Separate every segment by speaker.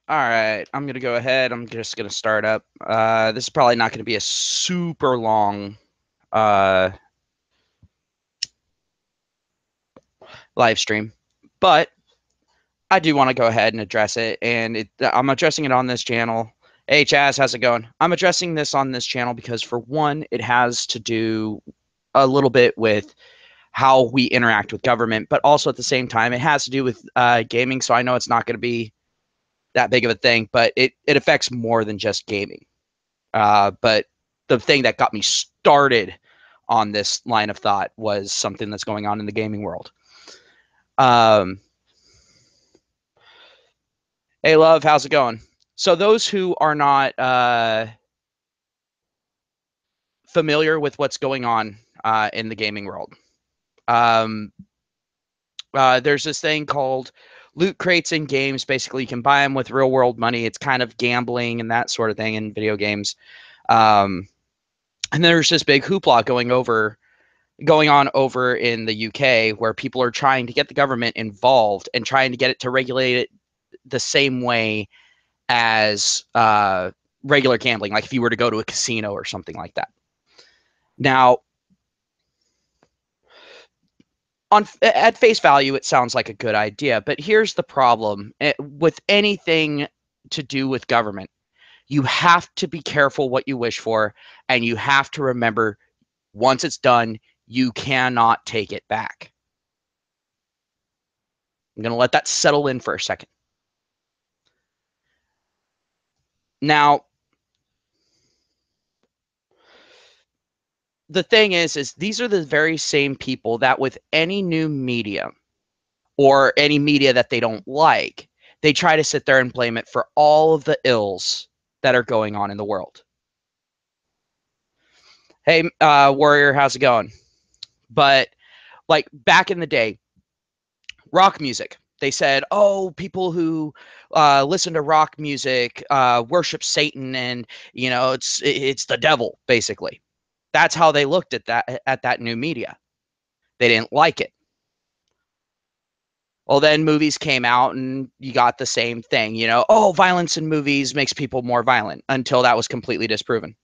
Speaker 1: All right, I'm gonna go ahead. I'm just gonna start up. This is probably not gonna be a super long uh, live stream, but I do want to go ahead and address it, and I'm addressing it on this channel. Hey, Chaz, how's it going? I'm addressing this on this channel because, for one, it has to do a little bit with how we interact with government, but also at the same time, it has to do with gaming. So I know it's not going to be that big of a thing, but it affects more than just gaming. But the thing that got me started on this line of thought was something that's going on in the gaming world. Um, hey, love, how's it going? So those who are not familiar with what's going on in the gaming world, um, there's this thing called loot crates in games. Basically, you can buy them with real world money. It's kind of gambling and that sort of thing in video games. Um, and there's this big hoopla going on over in the UK where people are trying to get the government involved and trying to get it to regulate it the same way as regular gambling, like if you were to go to a casino or something like that. Now, at face value, it sounds like a good idea, but here's the problem with anything to do with government. You have to be careful what you wish for, and you have to remember once it's done, you cannot take it back. I'm going to let that settle in for a second. Now, the thing is these are the very same people that with any new media or any media that they don't like, they try to sit there and blame it for all of the ills that are going on in the world. Hey, Warrior, how's it going? But like back in the day, rock music, they said, oh, people who listen to rock music worship Satan, and it's the devil, basically. That's how they looked at that new media. They didn't like it. Well, then movies came out and you got the same thing, oh, violence in movies makes people more violent, until that was completely disproven.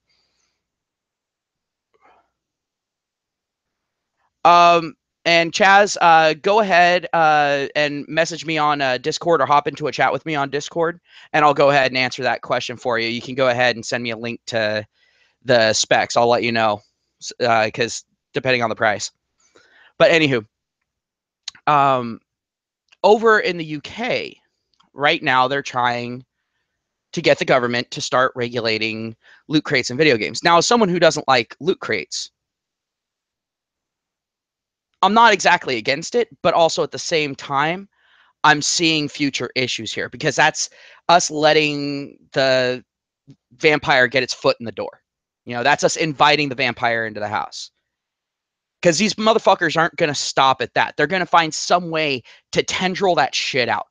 Speaker 1: Um, and Chaz, go ahead and message me on Discord or hop into a chat with me on Discord, and I'll go ahead and answer that question for you. You can go ahead and send me a link to the specs. I'll let you know because depending on the price. But anywho, um, over in the UK, right now they're trying to get the government to start regulating loot crates in video games. Now, as someone who doesn't like loot crates, I'm not exactly against it, but also at the same time, I'm seeing future issues here because that's us letting the vampire get its foot in the door. That's us inviting the vampire into the house. Because these motherfuckers aren't going to stop at that. They're going to find some way to tendril that shit out.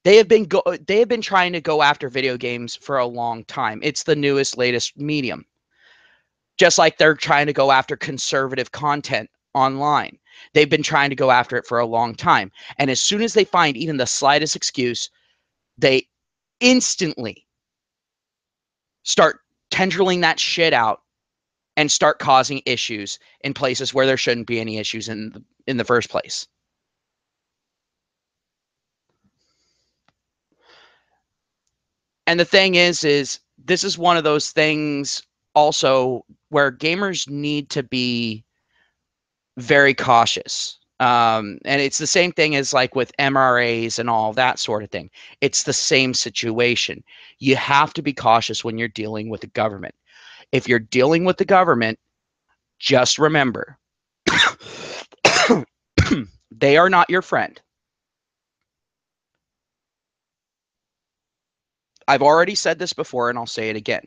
Speaker 1: They have been trying to go after video games for a long time. It's the newest, latest medium. Just like they're trying to go after conservative content online. They've been trying to go after it for a long time. And as soon as they find even the slightest excuse, they instantly start tendriling that shit out and start causing issues in places where there shouldn't be any issues in the first place. And the thing is this is one of those things also where gamers need to be very cautious. And it's the same thing as like with MRAs and all that sort of thing. It's the same situation. You have to be cautious when you're dealing with the government. If you're dealing with the government, just remember they are not your friend. I've already said this before and I'll say it again.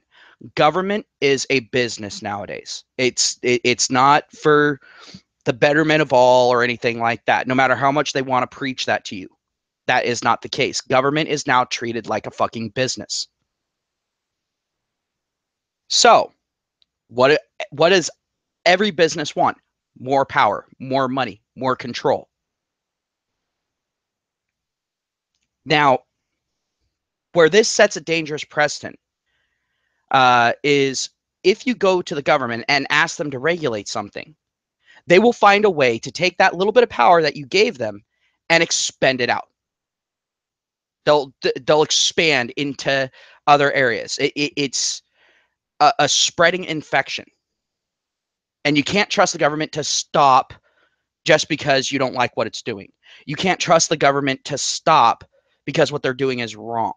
Speaker 1: Government is a business nowadays. It's not for the betterment of all or anything like that, no matter how much they want to preach that to you. That is not the case. Government is now treated like a fucking business. So, what what does every business want? More power, more money, more control. Now, where this sets a dangerous precedent is if you go to the government and ask them to regulate something, they will find a way to take that little bit of power that you gave them and expend it out. They'll expand into other areas. It's a spreading infection, and you can't trust the government to stop just because you don't like what it's doing. You can't trust the government to stop because what they're doing is wrong.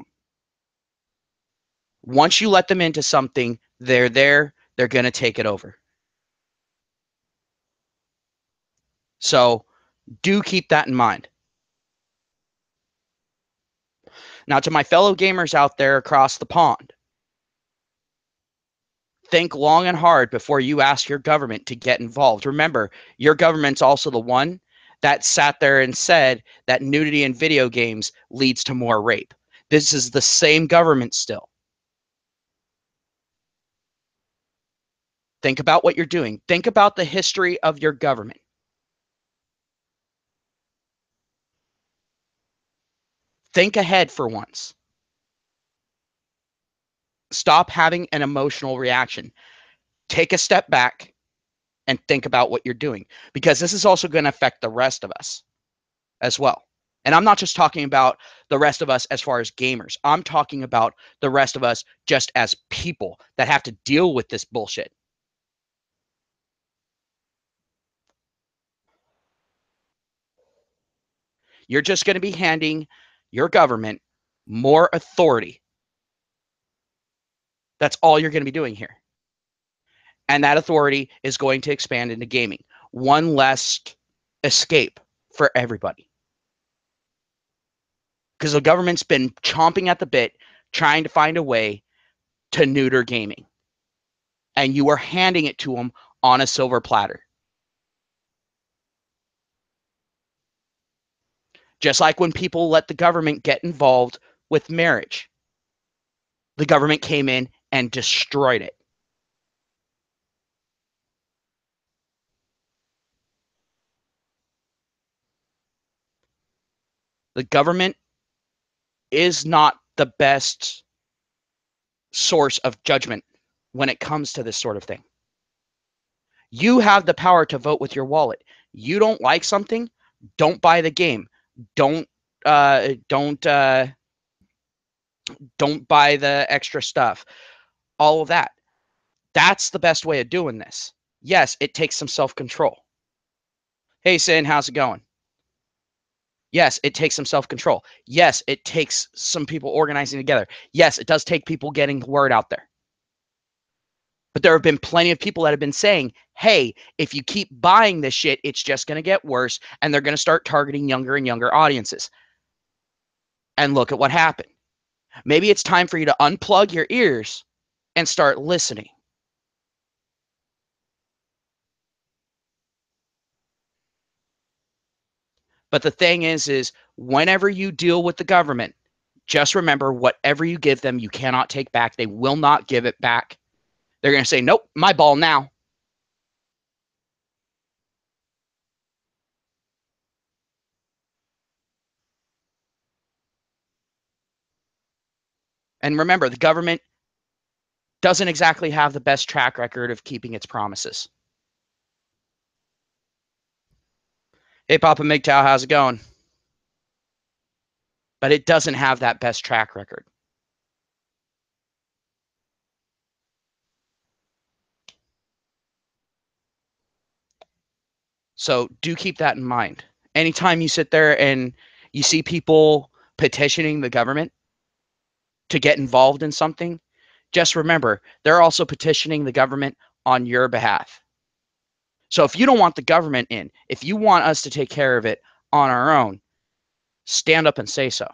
Speaker 1: Once you let them into something, they're there, they're going to take it over. So do keep that in mind. Now, to my fellow gamers out there across the pond, think long and hard before you ask your government to get involved. Remember, your government's also the one that sat there and said that nudity in video games leads to more rape. This is the same government still. Think about what you're doing. Think about the history of your government. Think ahead for once. Stop having an emotional reaction. Take a step back and think about what you're doing, because this is also going to affect the rest of us as well. And I'm not just talking about the rest of us as far as gamers. I'm talking about the rest of us just as people that have to deal with this bullshit. You're just going to be handing your government more authority. That's all you're going to be doing here. And that authority is going to expand into gaming. One less escape for everybody. Because the government's been chomping at the bit trying to find a way to neuter gaming. And you are handing it to them on a silver platter. Just like when people let the government get involved with marriage, the government came in and destroyed it. The government is not the best source of judgment when it comes to this sort of thing. You have the power to vote with your wallet. You don't like something, don't buy the game. Don't uh, don't uh, don't buy the extra stuff. All of that. That's the best way of doing this. Yes, it takes some self-control. Hey, Sin, how's it going? Yes, it takes some self-control. Yes, it takes some people organizing together. Yes, it does take people getting the word out there. But there have been plenty of people that have been saying, hey, if you keep buying this shit, it's just going to get worse, and they're going to start targeting younger and younger audiences. And look at what happened. Maybe it's time for you to unplug your ears and start listening. But the thing is whenever you deal with the government, just remember whatever you give them, you cannot take back. They will not give it back. They're going to say, nope, my ball now. And remember, the government doesn't exactly have the best track record of keeping its promises. Hey, Papa MGTOW, how's it going? But it doesn't have that best track record. So do keep that in mind. Anytime you sit there and you see people petitioning the government to get involved in something, just remember they're also petitioning the government on your behalf. So if you don't want the government in, if you want us to take care of it on our own, stand up and say so.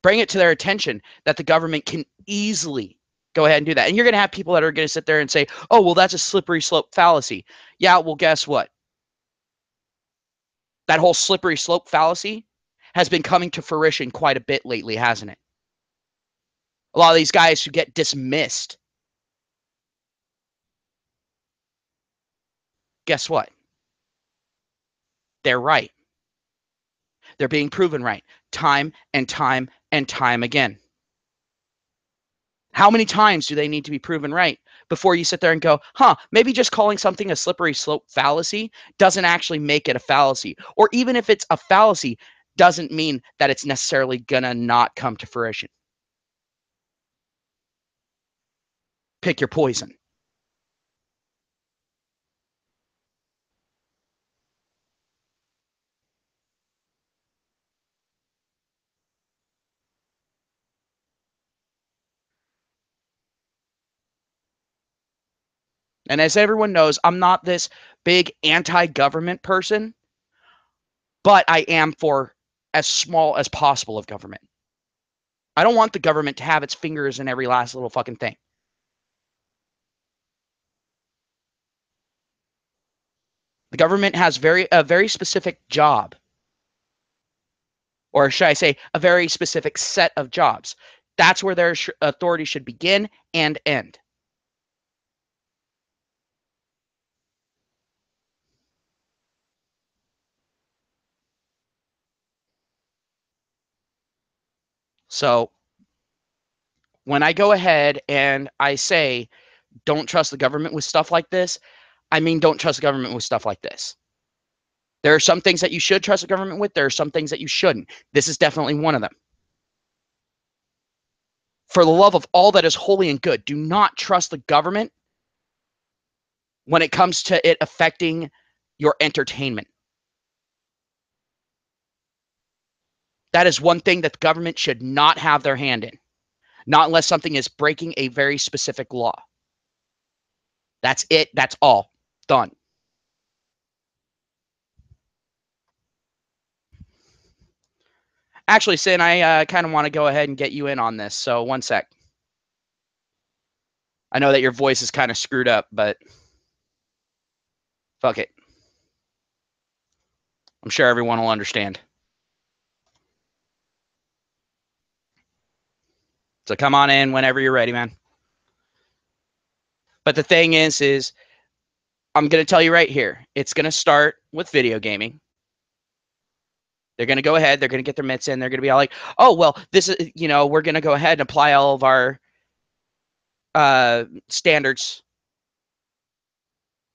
Speaker 1: Bring it to their attention that the government can easily go ahead and do that. And you're going to have people that are going to sit there and say, oh, well, that's a slippery slope fallacy. Yeah, well, guess what? That whole slippery slope fallacy has been coming to fruition quite a bit lately, hasn't it? A lot of these guys who get dismissed, guess what? They're right. They're being proven right. time and time and time again. How many times do they need to be proven right before you sit there and go, maybe just calling something a slippery slope fallacy doesn't actually make it a fallacy. Or even if it's a fallacy, doesn't mean that it's necessarily going to not come to fruition. Pick your poison. And as everyone knows, I'm not this big anti-government person, but I am for as small as possible of government. I don't want the government to have its fingers in every last little fucking thing. The government has a very specific job. Or should I say, a very specific set of jobs. That's where their authority should begin and end. So when I go ahead and I say, don't trust the government with stuff like this, I mean, don't trust the government with stuff like this. There are some things that you should trust the government with. There are some things that you shouldn't. This is definitely one of them. For the love of all that is holy and good, do not trust the government when it comes to it affecting your entertainment. That is one thing that the government should not have their hand in. Not unless something is breaking a very specific law. That's it. That's all. Done. Actually, Sin, I kind of want to go ahead and get you in on this. So one sec. I know that your voice is kind of screwed up, but fuck it. I'm sure everyone will understand. So come on in whenever you're ready, man. But the thing is I'm going to tell you right here. It's going to start with video gaming. They're going to go ahead. They're going to get their mitts in. They're going to be all like, oh, well, this is, we're going to go ahead and apply all of our standards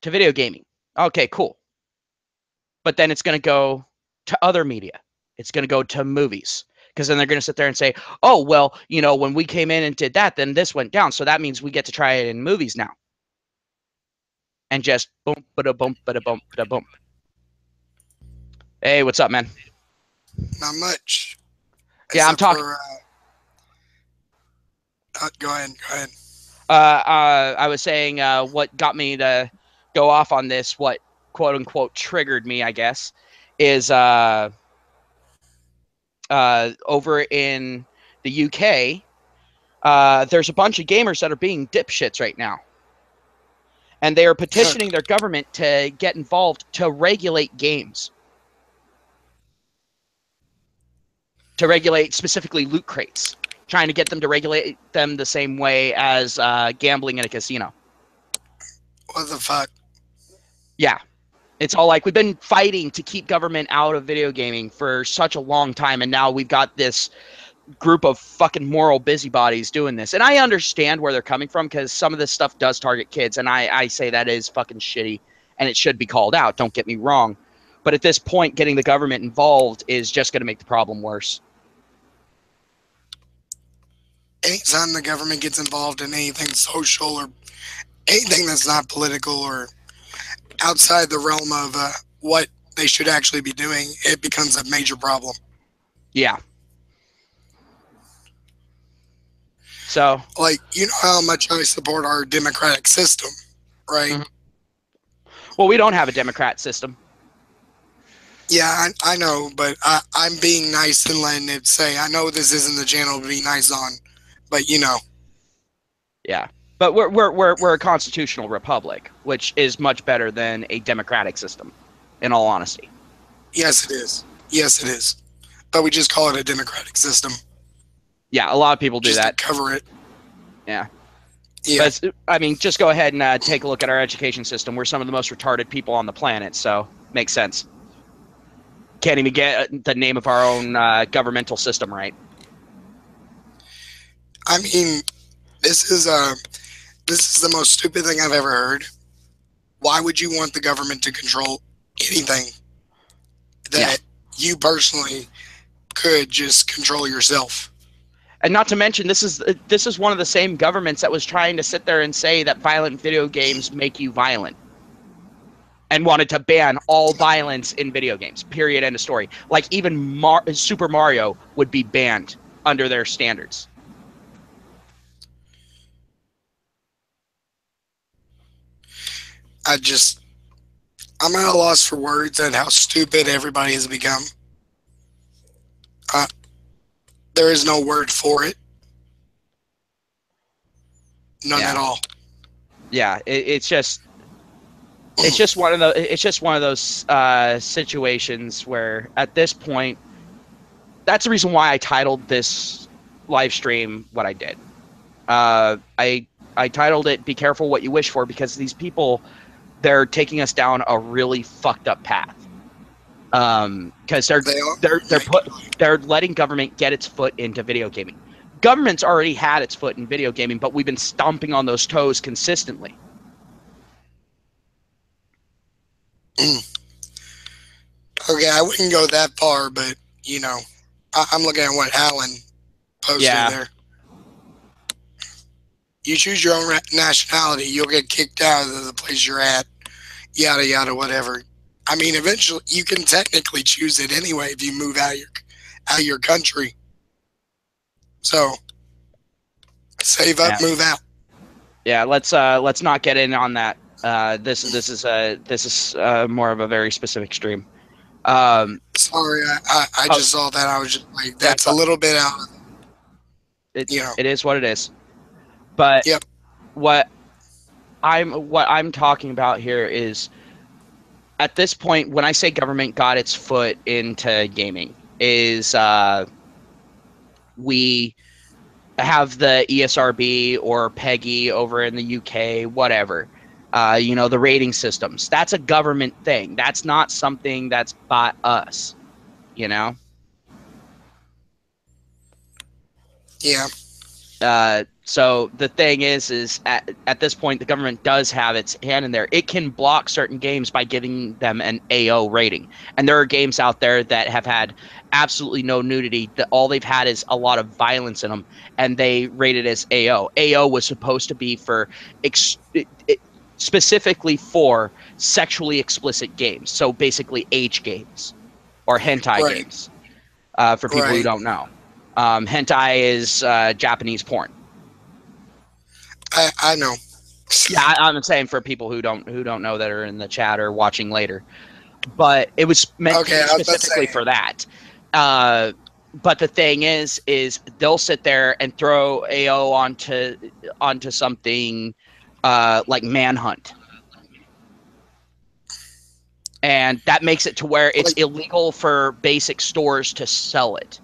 Speaker 1: to video gaming. Okay, cool. But then it's going to go to other media. It's going to go to movies. Because then they're going to sit there and say, oh, well, when we came in and did that, then this went down. So that means we get to try it in movies now. And just boom, bada boom, bada boom, bada boom. Hey, what's up, man?
Speaker 2: Not much.
Speaker 1: Yeah, I'm talking.
Speaker 2: Go ahead.
Speaker 1: I was saying what got me to go off on this, what quote unquote triggered me, I guess, is over in the UK, there's a bunch of gamers that are being dipshits right now. And they are petitioning their government to get involved to regulate games. To regulate specifically loot crates. Trying to get them to regulate them the same way as gambling in a casino.
Speaker 2: What the fuck?
Speaker 1: Yeah. It's all like, we've been fighting to keep government out of video gaming for such a long time, and now we've got this group of fucking moral busybodies doing this. And I understand where they're coming from, because some of this stuff does target kids, and I say that is fucking shitty, and it should be called out, don't get me wrong. But at this point, getting the government involved is just going to make the problem worse.
Speaker 2: Anytime the government gets involved in anything social or anything that's not political or outside the realm of what they should actually be doing, it becomes a major problem.
Speaker 1: Yeah. So,
Speaker 2: like, you know how much I support our democratic system, right?
Speaker 1: Mm-hmm. Well, we don't have a democrat system.
Speaker 2: Yeah, I know, but I'm being nice and letting it say, I know this isn't the channel to be nice on, but
Speaker 1: Yeah, but we're a constitutional republic, which is much better than a democratic system, in all honesty.
Speaker 2: Yes, it is. Yes, it is. But we just call it a democratic system.
Speaker 1: Yeah, a lot of people do
Speaker 2: just
Speaker 1: that.
Speaker 2: To cover it.
Speaker 1: Yeah.
Speaker 2: Yeah.
Speaker 1: But, I mean, just go ahead and take a look at our education system. We're some of the most retarded people on the planet, so makes sense. can't even get the name of our own governmental system right.
Speaker 2: I mean, this is the most stupid thing I've ever heard. Why would you want the government to control anything
Speaker 1: Yeah.
Speaker 2: that you personally could just control yourself?
Speaker 1: And not to mention, this is one of the same governments that was trying to sit there and say that violent video games make you violent, and wanted to ban all violence in video games. Period. End of story. Like even Super Mario would be banned under their standards.
Speaker 2: I just, I'm at a loss for words at how stupid everybody has become. Uh, there is no word for it. None
Speaker 1: Yeah.
Speaker 2: at all.
Speaker 1: Yeah. It's just one of those situations where at this point, that's the reason why I titled this live stream what I did. I titled it "Be Careful What You Wish For," because these people, they're taking us down a really fucked up path. Because they're letting government get its foot into video gaming. Government's already had its foot in video gaming, but we've been stomping on those toes consistently.
Speaker 2: Okay, I wouldn't go that far, but I'm looking at what Alan posted there. You choose your own nationality, you'll get kicked out of the place you're at, yada yada, whatever. I mean, eventually you can technically choose it anyway if you move out of your country. So save up, move out.
Speaker 1: Yeah, let's not get in on that. This is more of a very specific stream.
Speaker 2: Sorry, I just saw that. I was just like, that's a little bit out.
Speaker 1: It is what it is. But what I'm talking about here is, at this point, when I say government got its foot into gaming, is we have the ESRB or PEGI over in the UK, whatever. The rating systems. That's a government thing. That's not something that's by us,
Speaker 2: Yeah.
Speaker 1: So the thing is at this point, the government does have its hand in there. It can block certain games by giving them an AO rating. And there are games out there that have had absolutely no nudity. That all they've had is a lot of violence in them, and they rate it as AO. AO was supposed to be for specifically for sexually explicit games. So basically H games or hentai games, for people who don't know. Hentai is Japanese porn.
Speaker 2: I know.
Speaker 1: Yeah, I'm saying for people who don't know that are in the chat or watching later, but it was meant specifically for that. But the thing is they'll sit there and throw AO onto something like Manhunt, and that makes it to where it's illegal for basic stores to sell it.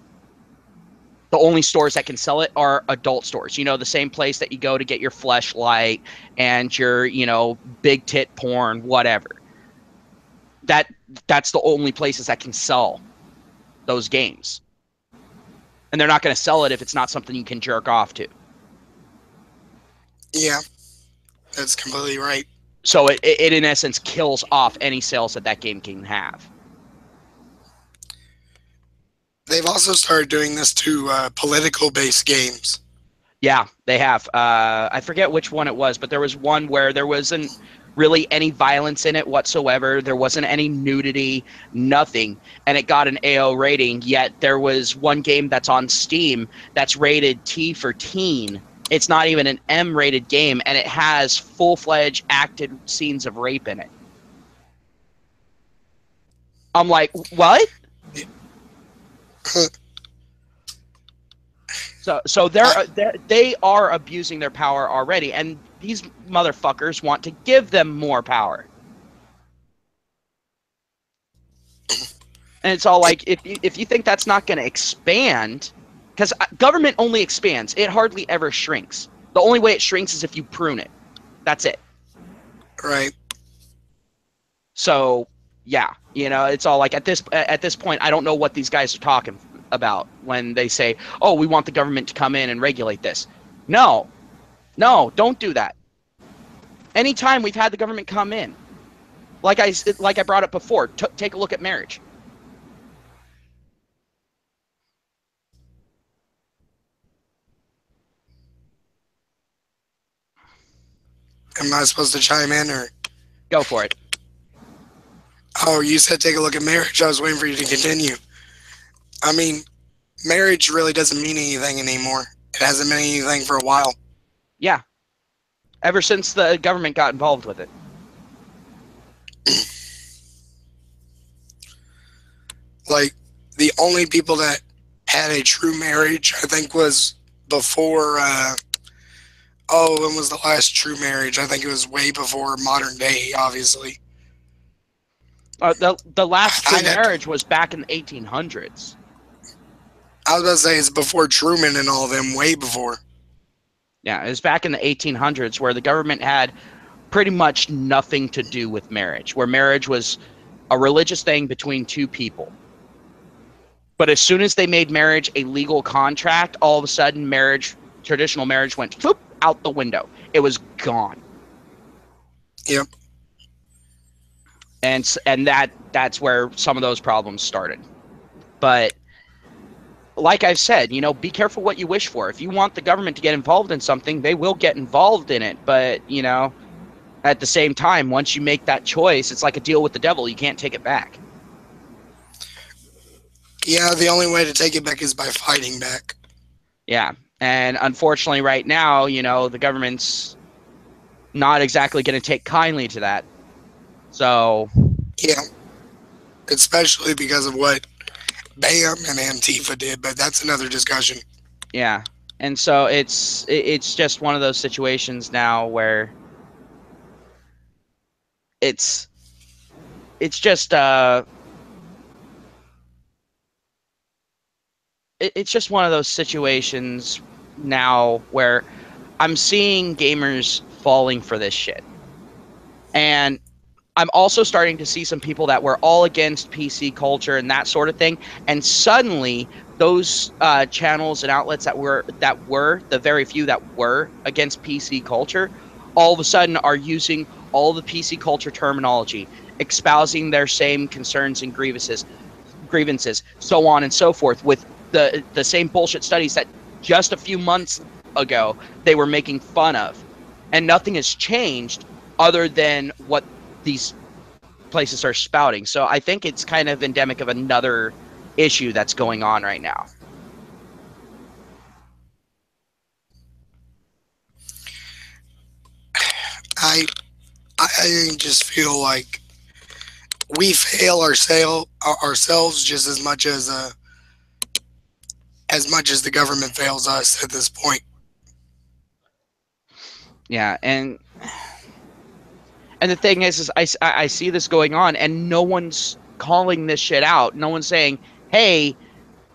Speaker 1: The only stores that can sell it are adult stores. The same place that you go to get your Fleshlight and your, big tit porn, whatever. That's the only places that can sell those games. And they're not going to sell it if it's not something you can jerk off to.
Speaker 2: Yeah, that's completely right.
Speaker 1: So it in essence kills off any sales that game can have.
Speaker 2: They've also started doing this to political-based games.
Speaker 1: Yeah, they have. I forget which one it was, but there was one where there wasn't really any violence in it whatsoever. There wasn't any nudity, nothing, and it got an AO rating. Yet there was one game that's on Steam that's rated T for teen. It's not even an M-rated game, and it has full-fledged acted scenes of rape in it. I'm like, what? So they are abusing their power already, and these motherfuckers want to give them more power. And it's all like, if you think that's not going to expand, because government only expands, it hardly ever shrinks. The only way it shrinks is if you prune it. That's it.
Speaker 2: Right.
Speaker 1: So Yeah, it's all like at this point, I don't know what these guys are talking about when they say, "Oh, we want the government to come in and regulate this." No, no, don't do that. Anytime we've had the government come in, like I brought up before, take a look at marriage.
Speaker 2: Am I supposed to chime in or?
Speaker 1: Go for it.
Speaker 2: Oh, you said take a look at marriage. I was waiting for you to continue. I mean, marriage really doesn't mean anything anymore. It hasn't meant anything for a while.
Speaker 1: Yeah, ever since the government got involved with it.
Speaker 2: Like, the only people that had a true marriage, I think, was before. Oh, when was the last true marriage? I think it was way before modern day, obviously.
Speaker 1: The last true
Speaker 2: I'd have to,
Speaker 1: marriage was back in the 1800s.
Speaker 2: I was about to say it's before Truman and all them, way before.
Speaker 1: Yeah, it was back in the 1800s where the government had pretty much nothing to do with marriage, where marriage was a religious thing between two people. But as soon as they made marriage a legal contract, all of a sudden traditional marriage went whoop, out the window. It was gone.
Speaker 2: Yep.
Speaker 1: And that's where some of those problems started. But like I've said, be careful what you wish for. If you want the government to get involved in something, they will get involved in it. But, at the same time, once you make that choice, it's like a deal with the devil. You can't take it back.
Speaker 2: Yeah, the only way to take it back is by fighting back.
Speaker 1: Yeah. And unfortunately, right now, the government's not exactly going to take kindly to that. So,
Speaker 2: Yeah, especially because of what BAM and Antifa did, but that's another discussion.
Speaker 1: yeah. And so it's just one of those situations now where it's it's just it's just one of those situations now where I'm seeing gamers falling for this shit. And I'm also starting to see some people that were all against PC culture and that sort of thing, and suddenly those channels and outlets that were the very few that were against PC culture, all of a sudden are using all the PC culture terminology, espousing their same concerns and grievances, so on and so forth, with the same bullshit studies that just a few months ago they were making fun of, and nothing has changed other than what these places are spouting. So I think it's kind of endemic of another issue that's going on right now.
Speaker 2: I I just feel like we fail ourselves just as much as the government fails us at this point.
Speaker 1: Yeah, and the thing is I see this going on, and no one's calling this shit out. No one's saying, "Hey,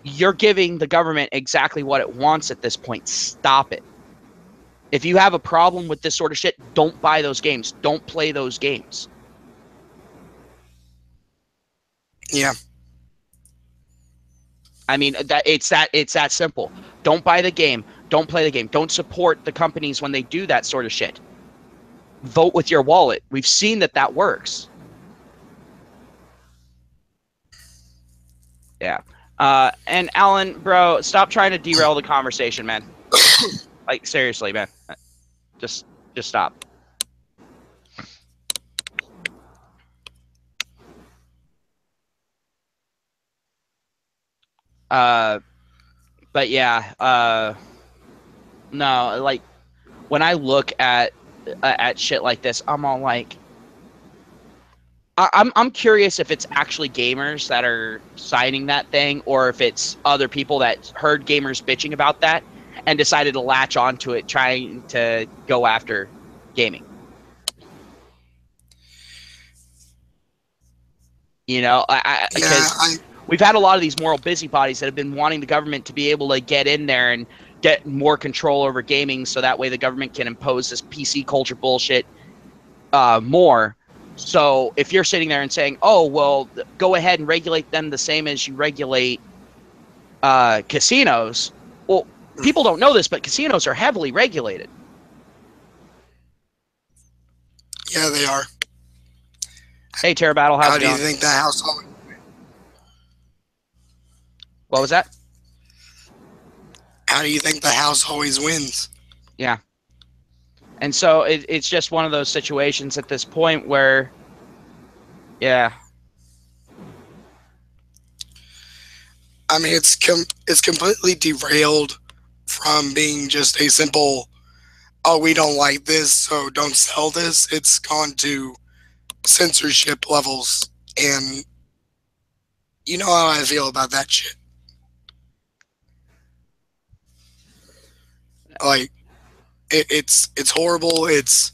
Speaker 1: you're giving the government exactly what it wants at this point. Stop it." If you have a problem with this sort of shit, don't buy those games. Don't play those games.
Speaker 2: Yeah,
Speaker 1: I mean, it's that simple. Don't buy the game. Don't play the game. Don't support the companies when they do that sort of shit. Vote with your wallet. We've seen that works. Yeah. And Alan, bro, stop trying to derail the conversation, man. Like seriously, man. Just just stop. Uh but yeah, no, like when I look at shit like this, I'm all like I'm curious if it's actually gamers that are signing that thing, or if it's other people that heard gamers bitching about that and decided to latch onto it, trying to go after gaming.
Speaker 2: yeah,
Speaker 1: Because we've had a lot of these moral busybodies that have been wanting the government to be able to get in there and get more control over gaming, so that way the government can impose this PC culture bullshit more. So if you're sitting there and saying, "Oh, well, go ahead and regulate them the same as you regulate casinos," well, people don't know this, but casinos are heavily regulated.
Speaker 2: Yeah, they are.
Speaker 1: Hey, Terra Battle, how's
Speaker 2: How
Speaker 1: it
Speaker 2: do you
Speaker 1: going?
Speaker 2: think the house?
Speaker 1: What was that?
Speaker 2: How do you think the house always wins?
Speaker 1: Yeah. And so it's just one of those situations at this point where, yeah,
Speaker 2: I mean, it's completely derailed from being just a simple, oh, we don't like this, so don't sell this. It's gone to censorship levels, and you know how I feel about that shit. Like, it's horrible. It's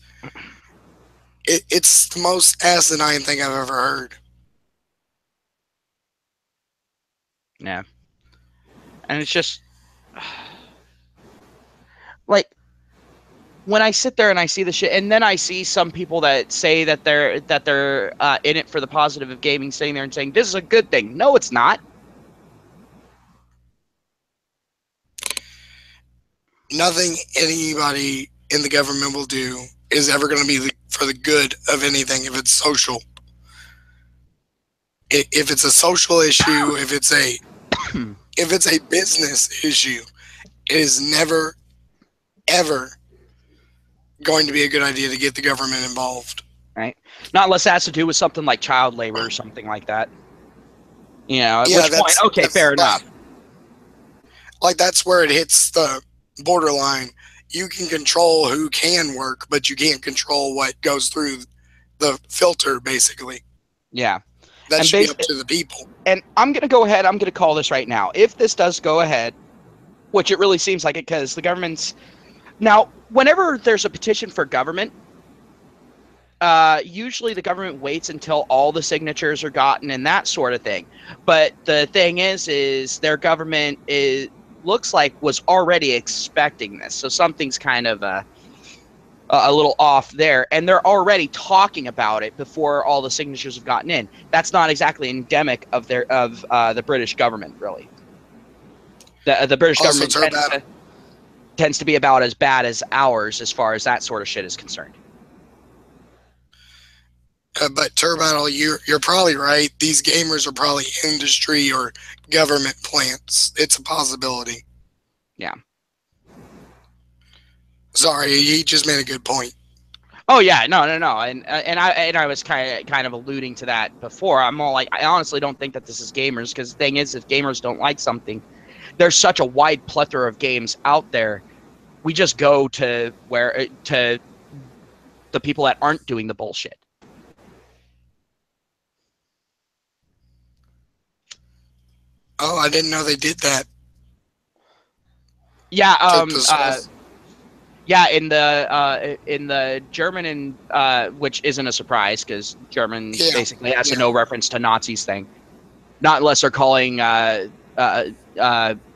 Speaker 2: the most asinine thing I've ever heard.
Speaker 1: yeah. And it's just like when I sit there and I see the shit, and then I see some people that say that they're in it for the positive of gaming, sitting there and saying this is a good thing. No, it's not.
Speaker 2: Nothing anybody in the government will do is ever going to be for the good of anything if it's social. If it's a social issue, if it's a business issue, it is never ever going to be a good idea to get the government involved.
Speaker 1: Right? Not unless it has to do with something like child labor or something like that. You know, at
Speaker 2: Yeah,
Speaker 1: which point, okay, fair enough.
Speaker 2: like that's where it hits the borderline. You can control who can work, but you can't control what goes through the filter. Basically,
Speaker 1: Yeah,
Speaker 2: that
Speaker 1: and
Speaker 2: should be up to the people.
Speaker 1: and I'm gonna go ahead. I'm gonna call this right now. If this does go ahead, which it really seems like it, because the government's now, whenever there's a petition for government, usually the government waits until all the signatures are gotten and that sort of thing. But the thing is their government looks like was already expecting this, so something's kind of a little off there, and they're already talking about it before all the signatures have gotten in. That's not exactly endemic of the British government, really. The British
Speaker 2: Also,
Speaker 1: government
Speaker 2: Turbat,
Speaker 1: tends to be about as bad as ours as far as that sort of shit is concerned.
Speaker 2: but Turbattle, you're probably right. These gamers are probably industry or government plants. It's a possibility.
Speaker 1: Yeah.
Speaker 2: Sorry, he just made a good point.
Speaker 1: Oh yeah, no, and I was kind of alluding to that before. I'm all like, I honestly don't think that this is gamers, because the thing is, if gamers don't like something, there's such a wide plethora of games out there. We just go to the people that aren't doing the bullshit.
Speaker 2: Oh, I didn't know they did that.
Speaker 1: Yeah,
Speaker 2: Took the source.
Speaker 1: yeah, in the German, and which isn't a surprise because German
Speaker 2: Yeah,
Speaker 1: basically has a
Speaker 2: yeah,
Speaker 1: no reference to Nazis thing, not unless they're calling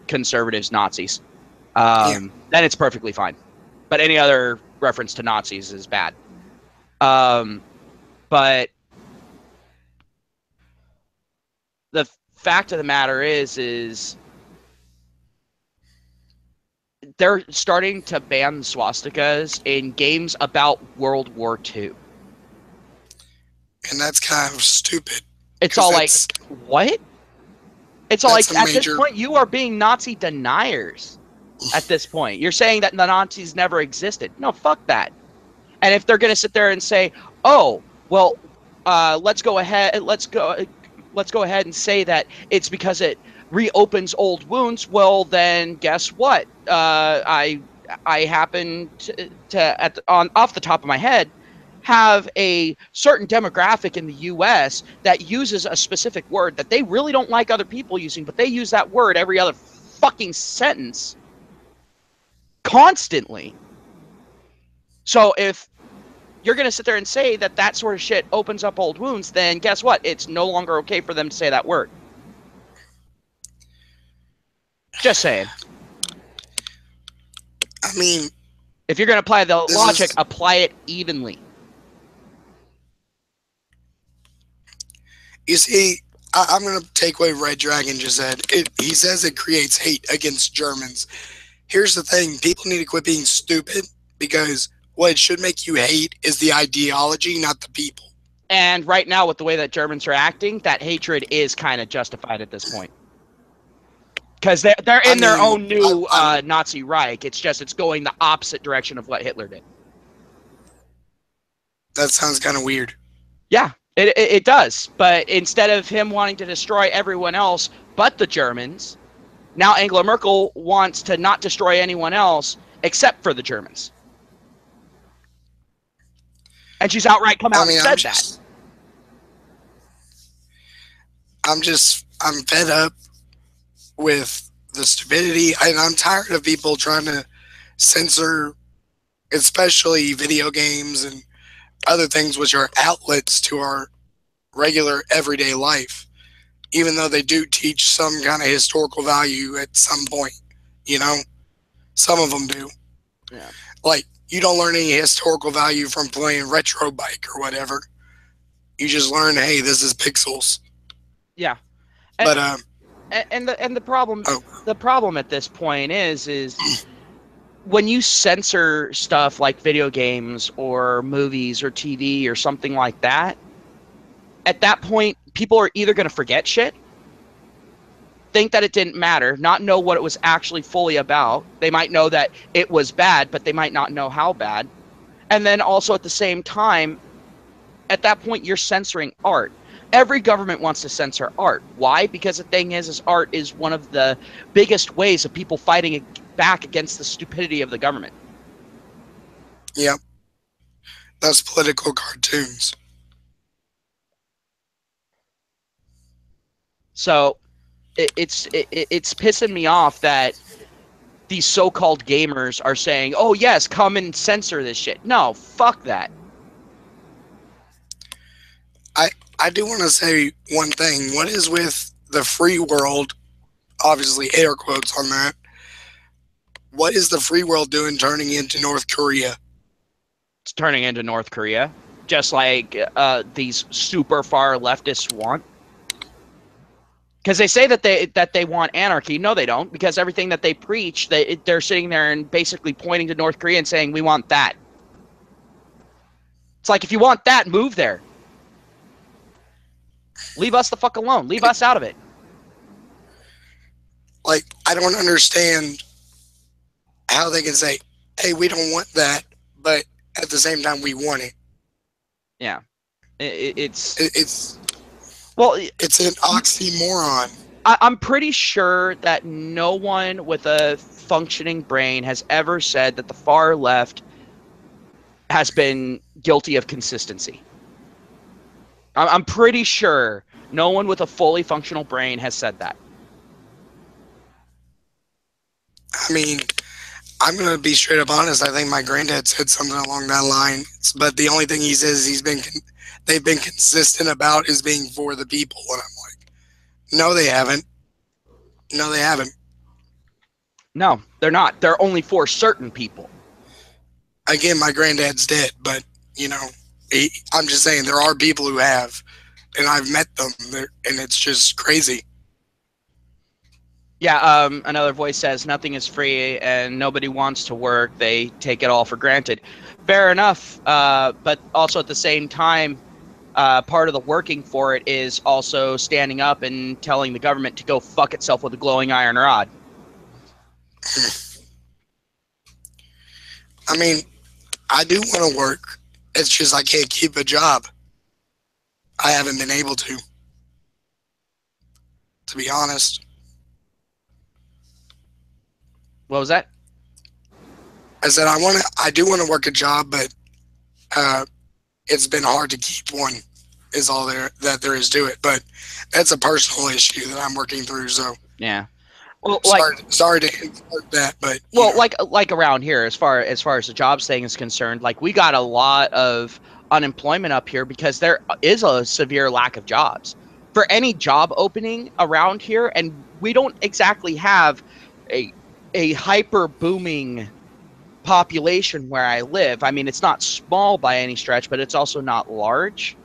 Speaker 1: conservatives Nazis.
Speaker 2: yeah.
Speaker 1: Then it's perfectly fine. But any other reference to Nazis is bad. Um, but the fact of the matter is they're starting to ban swastikas in games about World War II.
Speaker 2: And that's kind of stupid
Speaker 1: It's
Speaker 2: because
Speaker 1: all like, what? It's all
Speaker 2: that's
Speaker 1: like,
Speaker 2: a
Speaker 1: at this
Speaker 2: major.
Speaker 1: point, you are being Nazi deniers. At this point, you're saying that the Nazis never existed. No, fuck that. And if they're going to sit there and say, "Oh, well, let's go ahead and say that it's because it reopens old wounds," well, then guess what? I happen on off the top of my head have a certain demographic in the US that uses a specific word that they really don't like other people using, but they use that word every other fucking sentence constantly. So if you're going to sit there and say that that sort of shit opens up old wounds, then guess what? It's no longer okay for them to say that word. Just saying.
Speaker 2: I mean,
Speaker 1: If you're going to apply the
Speaker 2: this
Speaker 1: logic,
Speaker 2: is
Speaker 1: apply it evenly.
Speaker 2: You see, I'm going to take what Red Dragon just said. He says it creates hate against Germans. Here's the thing, people need to quit being stupid, because what it should make you hate is the ideology, not the people.
Speaker 1: And right now, with the way that Germans are acting, that hatred is kind of justified at this point. Because they're
Speaker 2: I
Speaker 1: in their
Speaker 2: mean,
Speaker 1: own new Nazi Reich. It's going the opposite direction of what Hitler did.
Speaker 2: that sounds kind of weird.
Speaker 1: Yeah, it does. But instead of him wanting to destroy everyone else but the Germans, now Angela Merkel wants to not destroy anyone else except for the Germans. And she's outright come out and said that.
Speaker 2: I'm fed up with the stupidity, and I'm tired of people trying to censor, especially video games and other things which are outlets to our regular everyday life, even though they do teach some kind of historical value at some point. You know, some of them do.
Speaker 1: Yeah.
Speaker 2: Like, you don't learn any historical value from playing Retro Bike or whatever. You just learn, hey, this is pixels.
Speaker 1: Yeah.
Speaker 2: But
Speaker 1: the problem at this point is when you censor stuff like video games or movies or TV or something like that, at that point people are either going to forget shit, think that it didn't matter, not know what it was actually fully about. They might know that it was bad, but they might not know how bad. And then also at the same time, at that point you're censoring art. Every government wants to censor art. Why? Because the thing is art is one of the biggest ways of people fighting back against the stupidity of the government.
Speaker 2: Yep. That's political cartoons.
Speaker 1: So it's pissing me off that these so-called gamers are saying, oh yes, come and censor this shit. No, fuck that.
Speaker 2: I do want to say one thing. What is with the free world? Obviously, air quotes on that. What is the free world doing turning into North Korea?
Speaker 1: It's turning into North Korea, just like these super far leftists want. Because they say that they want anarchy. No, they don't. Because everything that they preach, they're sitting there and basically pointing to North Korea and saying, we want that. It's like, if you want that, move there. Leave us the fuck alone. Leave us out of it.
Speaker 2: Like, I don't understand how they can say, hey, we don't want that, but at the same time, we want it.
Speaker 1: Yeah. It's
Speaker 2: an oxymoron.
Speaker 1: I'm pretty sure that no one with a functioning brain has ever said that the far left has been guilty of consistency. I'm pretty sure no one with a fully functional brain has said that.
Speaker 2: I mean, I'm going to be straight up honest. I think my granddad said something along that line. But the only thing he says they've been consistent about is being for the people. And I'm like, no, they haven't. No, they haven't.
Speaker 1: No, they're not. They're only for certain people.
Speaker 2: Again, my granddad's dead, but, you know, I'm just saying there are people who have, and I've met them, and it's just crazy.
Speaker 1: Yeah, another voice says nothing is free and nobody wants to work. They take it all for granted. Fair enough, but also at the same time, part of the working for it is also standing up and telling the government to go fuck itself with a glowing iron rod.
Speaker 2: I mean, I do want to work. It's just I can't keep a job. I haven't been able to be honest.
Speaker 1: What was that?
Speaker 2: I said I do want to work a job, but it's been hard to keep one. Is all that there is to it. But that's a personal issue that I'm working through. So
Speaker 1: yeah. Well,
Speaker 2: sorry to insert that, but
Speaker 1: well, like around here, as far as the jobs thing is concerned, like we got a lot of unemployment up here because there is a severe lack of jobs for any job opening around here, and we don't exactly have a hyper booming population where I live. I mean, it's not small by any stretch, but it's also not large.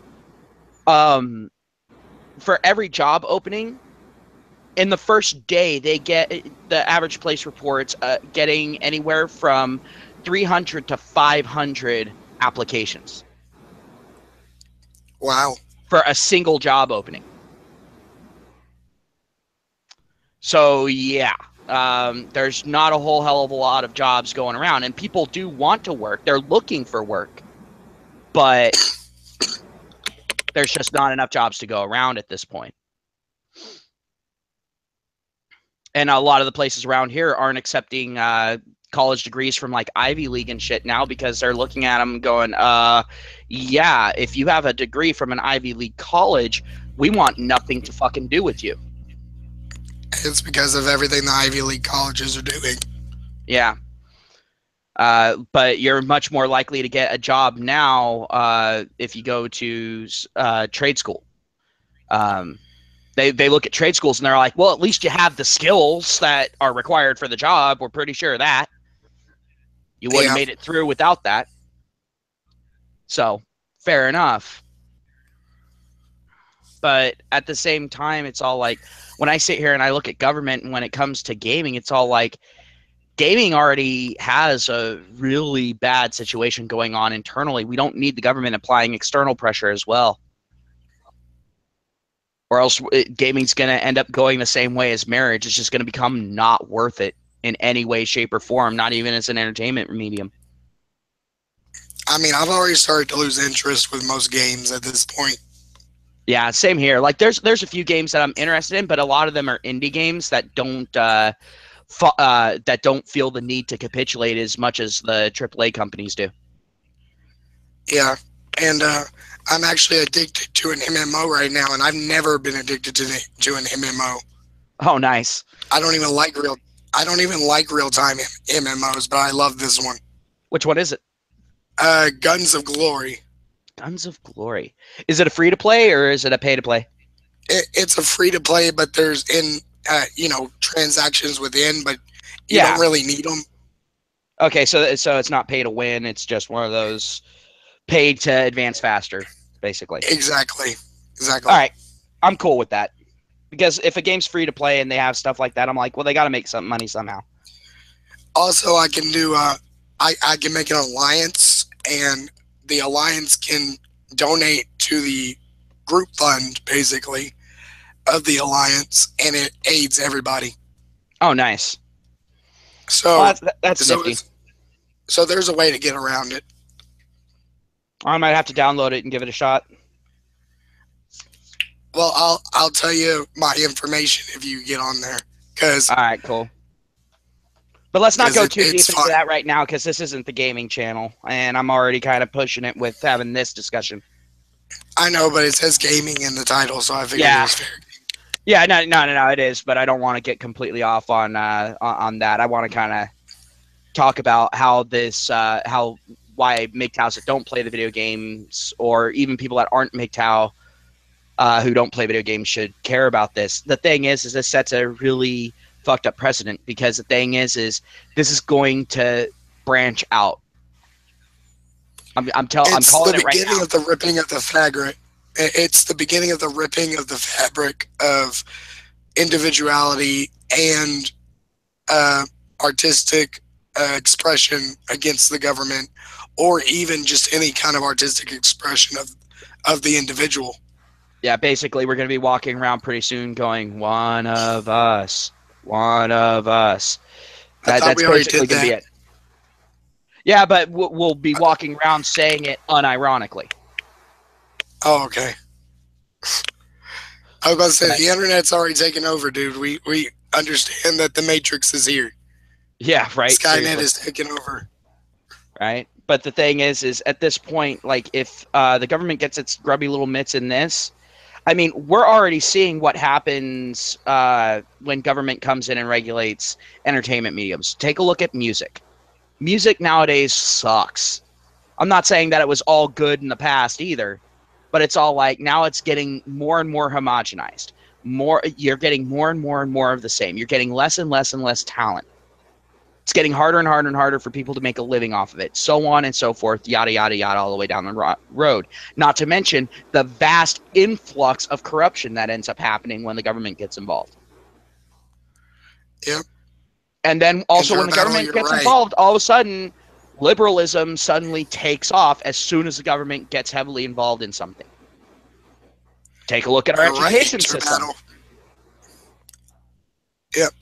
Speaker 1: for every job opening, in the first day, they get the average place reports getting anywhere from 300 to 500 applications
Speaker 2: Wow.
Speaker 1: for a single job opening. So yeah, there's not a whole hell of a lot of jobs going around, and people do want to work. They're looking for work, but there's just not enough jobs to go around at this point. And a lot of the places around here aren't accepting college degrees from like Ivy League and shit now because they're looking at them going, yeah, if you have a degree from an Ivy League college, we want nothing to fucking do with you.
Speaker 2: It's because of everything the Ivy League colleges are doing.
Speaker 1: Yeah. But you're much more likely to get a job now if you go to trade school. They look at trade schools and they're like, well, at least you have the skills that are required for the job. We're pretty sure of that. You wouldn't have
Speaker 2: Yeah.
Speaker 1: made it through without that. So, fair enough. But at the same time, it's all like, when I sit here and I look at government and when it comes to gaming, it's all like, gaming already has a really bad situation going on internally. We don't need the government applying external pressure as well. Or else gaming's going to end up going the same way as marriage. It's just going to become not worth it in any way, shape, or form, not even as an entertainment medium.
Speaker 2: I mean, I've already started to lose interest with most games at this point.
Speaker 1: Yeah, same here. Like there's a few games that I'm interested in, but a lot of them are indie games that don't feel the need to capitulate as much as the AAA companies do.
Speaker 2: Yeah. And I'm actually addicted to an MMO right now, and I've never been addicted to an MMO.
Speaker 1: Oh, nice.
Speaker 2: I don't even like real time MMOs, but I love this one.
Speaker 1: Which one is it?
Speaker 2: Guns of Glory.
Speaker 1: Guns of Glory. Is it a free to play or is it a pay to play?
Speaker 2: It's a free to play, but there's transactions within, but you
Speaker 1: Yeah.
Speaker 2: don't really need them.
Speaker 1: Okay, so it's not pay to win. It's just one of those pay to advance faster, basically.
Speaker 2: Exactly.
Speaker 1: All right, I'm cool with that because if a game's free to play and they have stuff like that, I'm like, well, they got to make some money somehow.
Speaker 2: Also, I can do I can make an alliance, and the alliance can donate to the group fund, basically, of the alliance, and it aids everybody.
Speaker 1: Oh, nice.
Speaker 2: So
Speaker 1: Well, that's nifty.
Speaker 2: So there's a way to get around it.
Speaker 1: I might have to download it and give it a shot.
Speaker 2: Well, I'll tell you my information if you get on there, because
Speaker 1: All right, cool. But let's not go too deep
Speaker 2: it's
Speaker 1: into
Speaker 2: fun.
Speaker 1: that right now because this isn't the gaming channel, and I'm already kind of pushing it with having this discussion.
Speaker 2: I know, but it says gaming in the title, so I figured
Speaker 1: Yeah.
Speaker 2: it was fair.
Speaker 1: Yeah, no, it is, but I don't want to get completely off on that. I want to kind of talk about how why MGTOWs that don't play the video games, or even people that aren't MGTOW who don't play video games, should care about this. The thing is this sets a really fucked up precedent because the thing is this is going to branch out. I'm calling it right now.
Speaker 2: It's the beginning of the ripping of the fabric. It's the beginning of the ripping of the fabric of individuality and artistic expression against the government, or even just any kind of artistic expression of the individual.
Speaker 1: Yeah, basically, we're going to be walking around pretty soon going, one of us, one of us. That's basically going to be it. Yeah, but we'll be walking around saying it unironically.
Speaker 2: Oh, okay. I was about to say, the internet's already taken over, dude. We understand that the Matrix is here.
Speaker 1: Yeah, right.
Speaker 2: Skynet is taking over.
Speaker 1: Right? But the thing is at this point, like, if the government gets its grubby little mitts in this, I mean, we're already seeing what happens when government comes in and regulates entertainment mediums. Take a look at music. Music nowadays sucks. I'm not saying that it was all good in the past either, but it's all like now it's getting more and more homogenized. You're getting more and more and more of the same. You're getting less and less and less talent. It's getting harder and harder and harder for people to make a living off of it, so on and so forth, yada, yada, yada, all the way down the road. Not to mention the vast influx of corruption that ends up happening when the government gets involved.
Speaker 2: Yep.
Speaker 1: And then
Speaker 2: And
Speaker 1: also when
Speaker 2: Turtle
Speaker 1: the
Speaker 2: Battle,
Speaker 1: government
Speaker 2: you're
Speaker 1: gets
Speaker 2: right.
Speaker 1: involved, all of a sudden, liberalism suddenly takes off as soon as the government gets heavily involved in something. Take a look at our
Speaker 2: You're right.
Speaker 1: education
Speaker 2: Turtle
Speaker 1: system.
Speaker 2: Battle. Yep.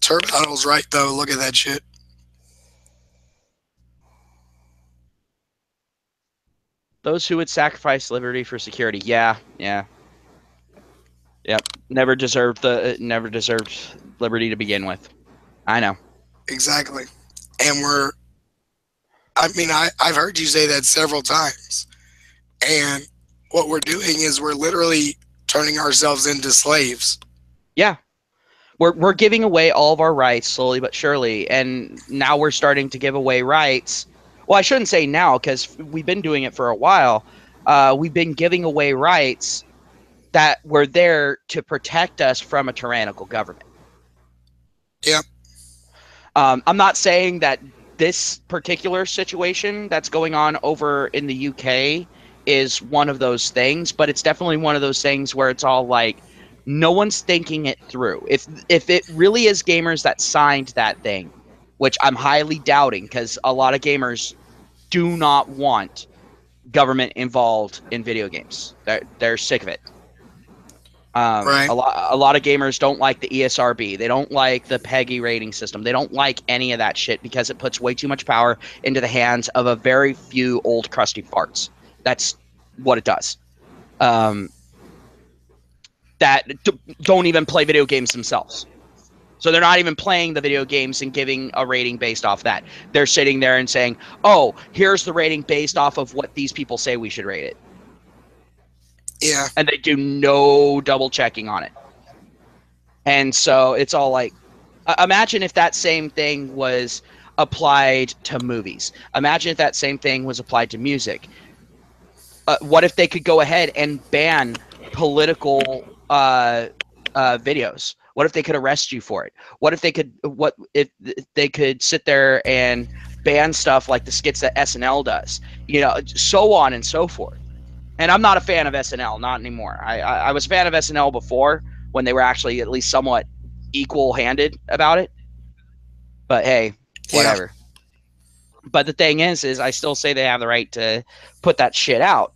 Speaker 2: Turtle Battle's right though. Look at that shit.
Speaker 1: Those who would sacrifice liberty for security. Yeah, yeah. Yep. Never deserved liberty to begin with. I know.
Speaker 2: Exactly. And I mean, I've heard you say that several times. And what we're doing is we're literally turning ourselves into slaves.
Speaker 1: Yeah. We're giving away all of our rights slowly but surely, and now we're starting to give away rights. Well, I shouldn't say now because we've been doing it for a while. We've been giving away rights that were there to protect us from a tyrannical government.
Speaker 2: Yep.
Speaker 1: I'm not saying that this particular situation that's going on over in the UK is one of those things, but it's definitely one of those things where it's all like no one's thinking it through. If it really is gamers that signed that thing, which I'm highly doubting because a lot of gamers do not want government involved in video games. They're sick of it.
Speaker 2: Right.
Speaker 1: A lot of gamers don't like the ESRB. They don't like the PEGI rating system. They don't like any of that shit because it puts way too much power into the hands of a very few old crusty farts. That's what it does. Um, that don't even play video games themselves. So they're not even playing the video games and giving a rating based off that. They're sitting there and saying, "Oh, here's the rating based off of what these people say we should rate it."
Speaker 2: Yeah.
Speaker 1: And they do no double checking on it. And so it's all like, imagine if that same thing was applied to movies. Imagine if that same thing was applied to music. What if they could go ahead and ban political videos? What if they could arrest you for it? What if they could sit there and ban stuff like the skits that SNL does? You know, so on and so forth. And I'm not a fan of SNL, not anymore. I was a fan of SNL before when they were actually at least somewhat equal-handed about it. But hey,
Speaker 2: Yeah.
Speaker 1: whatever. But the thing is I still say they have the right to put that shit out.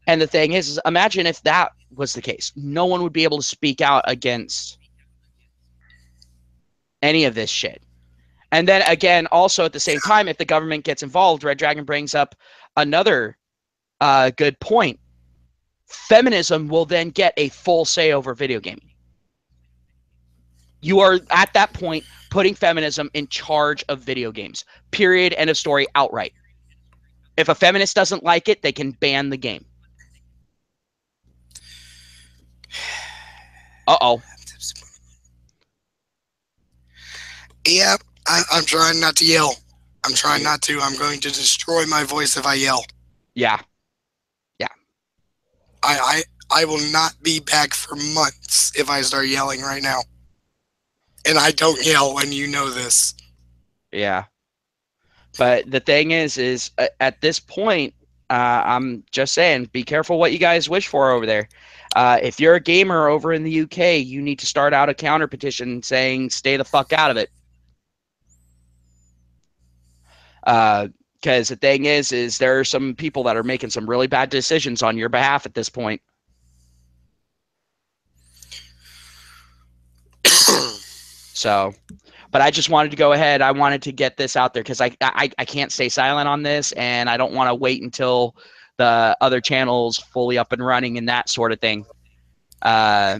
Speaker 1: And the thing is imagine if that was the case. No one would be able to speak out against any of this shit. And then again, also at the same time, if the government gets involved, Red Dragon brings up another good point. Feminism will then get a full say over video gaming. You are at that point putting feminism in charge of video games. Period. End of story. Outright. If a feminist doesn't like it, they can ban the game. Uh-oh.
Speaker 2: Yeah. I'm trying not to yell. I'm trying not to. I'm going to destroy my voice if I yell.
Speaker 1: Yeah.
Speaker 2: I will not be back for months if I start yelling right now. And I don't yell, and you know this.
Speaker 1: Yeah. But the thing is at this point, I'm just saying, be careful what you guys wish for over there. If you're a gamer over in the UK, you need to start out a counter petition saying, stay the fuck out of it. Because the thing is there are some people that are making some really bad decisions on your behalf at this point. So, but I just wanted to go ahead. I wanted to get this out there because I can't stay silent on this, and I don't want to wait until the other channel's fully up and running and that sort of thing.
Speaker 2: Yeah,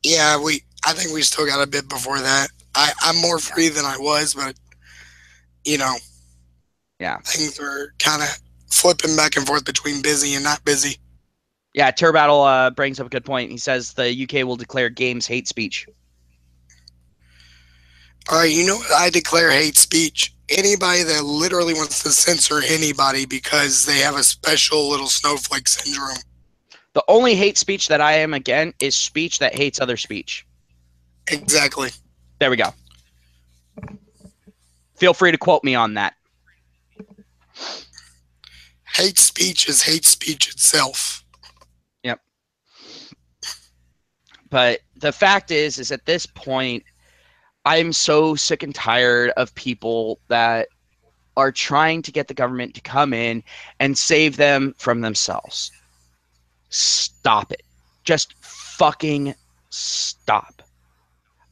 Speaker 2: I think we still got a bit before that. I'm more free than I was, but you know,
Speaker 1: yeah,
Speaker 2: things are kind of flipping back and forth between busy and not busy.
Speaker 1: Yeah, Turbattle brings up a good point. He says the UK will declare games hate speech.
Speaker 2: All right, you know what? I declare hate speech. Anybody that literally wants to censor anybody because they have a special little snowflake syndrome.
Speaker 1: The only hate speech that I am against is speech that hates other speech.
Speaker 2: Exactly.
Speaker 1: There we go. Feel free to quote me on that.
Speaker 2: Hate speech is hate speech itself.
Speaker 1: Yep. But the fact is at this point, I'm so sick and tired of people that are trying to get the government to come in and save them from themselves. Stop it. Just fucking stop.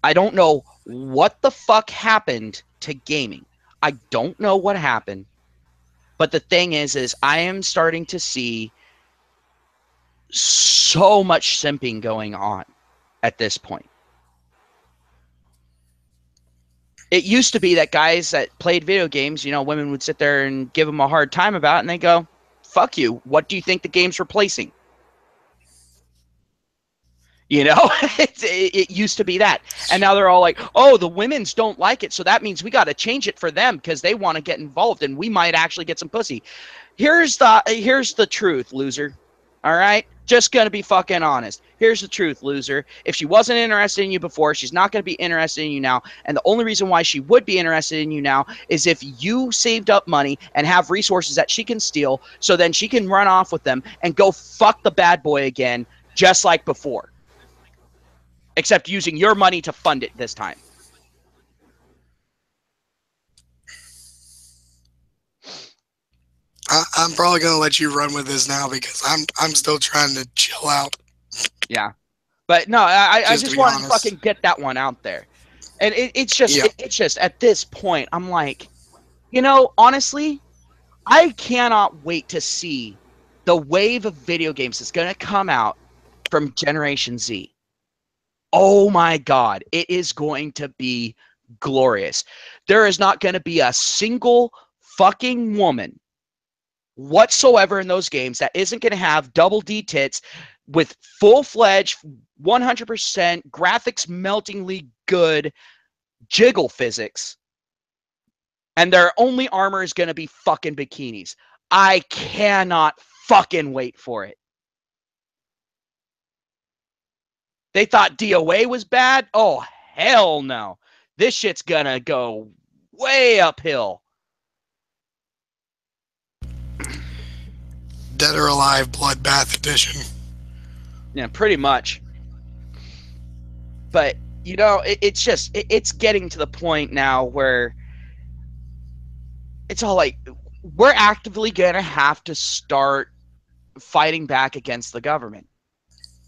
Speaker 1: I don't know what the fuck happened to gaming. I don't know what happened. But the thing is I am starting to see so much simping going on at this point. It used to be that guys that played video games, you know, women would sit there and give them a hard time about it, and they go, fuck you. What do you think the game's replacing? You know, it used to be that. And now they're all like, oh, the women's don't like it. So that means we got to change it for them because they want to get involved and we might actually get some pussy. Here's the truth, loser. All right? Just going to be fucking honest. Here's the truth, loser. If she wasn't interested in you before, she's not going to be interested in you now. And the only reason why she would be interested in you now is if you saved up money and have resources that she can steal so then she can run off with them and go fuck the bad boy again just like before. Except using your money to fund it this time.
Speaker 2: I'm probably gonna let you run with this now because I'm still trying to chill out.
Speaker 1: Yeah, but no, I just wanted to fucking get that one out there, and it's just at this point I'm like, you know, honestly, I cannot wait to see the wave of video games that's gonna come out from Generation Z. Oh my God, it is going to be glorious. There is not going to be a single fucking woman whatsoever in those games that isn't going to have double D tits with full-fledged 100% graphics meltingly good jiggle physics, and their only armor is going to be fucking bikinis. I cannot fucking wait for it. They thought DOA was bad? Oh, hell no. This shit's gonna go way uphill.
Speaker 2: Dead or Alive Bloodbath Edition.
Speaker 1: Yeah, pretty much. But, you know, it's getting to the point now where it's all like, we're actively gonna have to start fighting back against the government.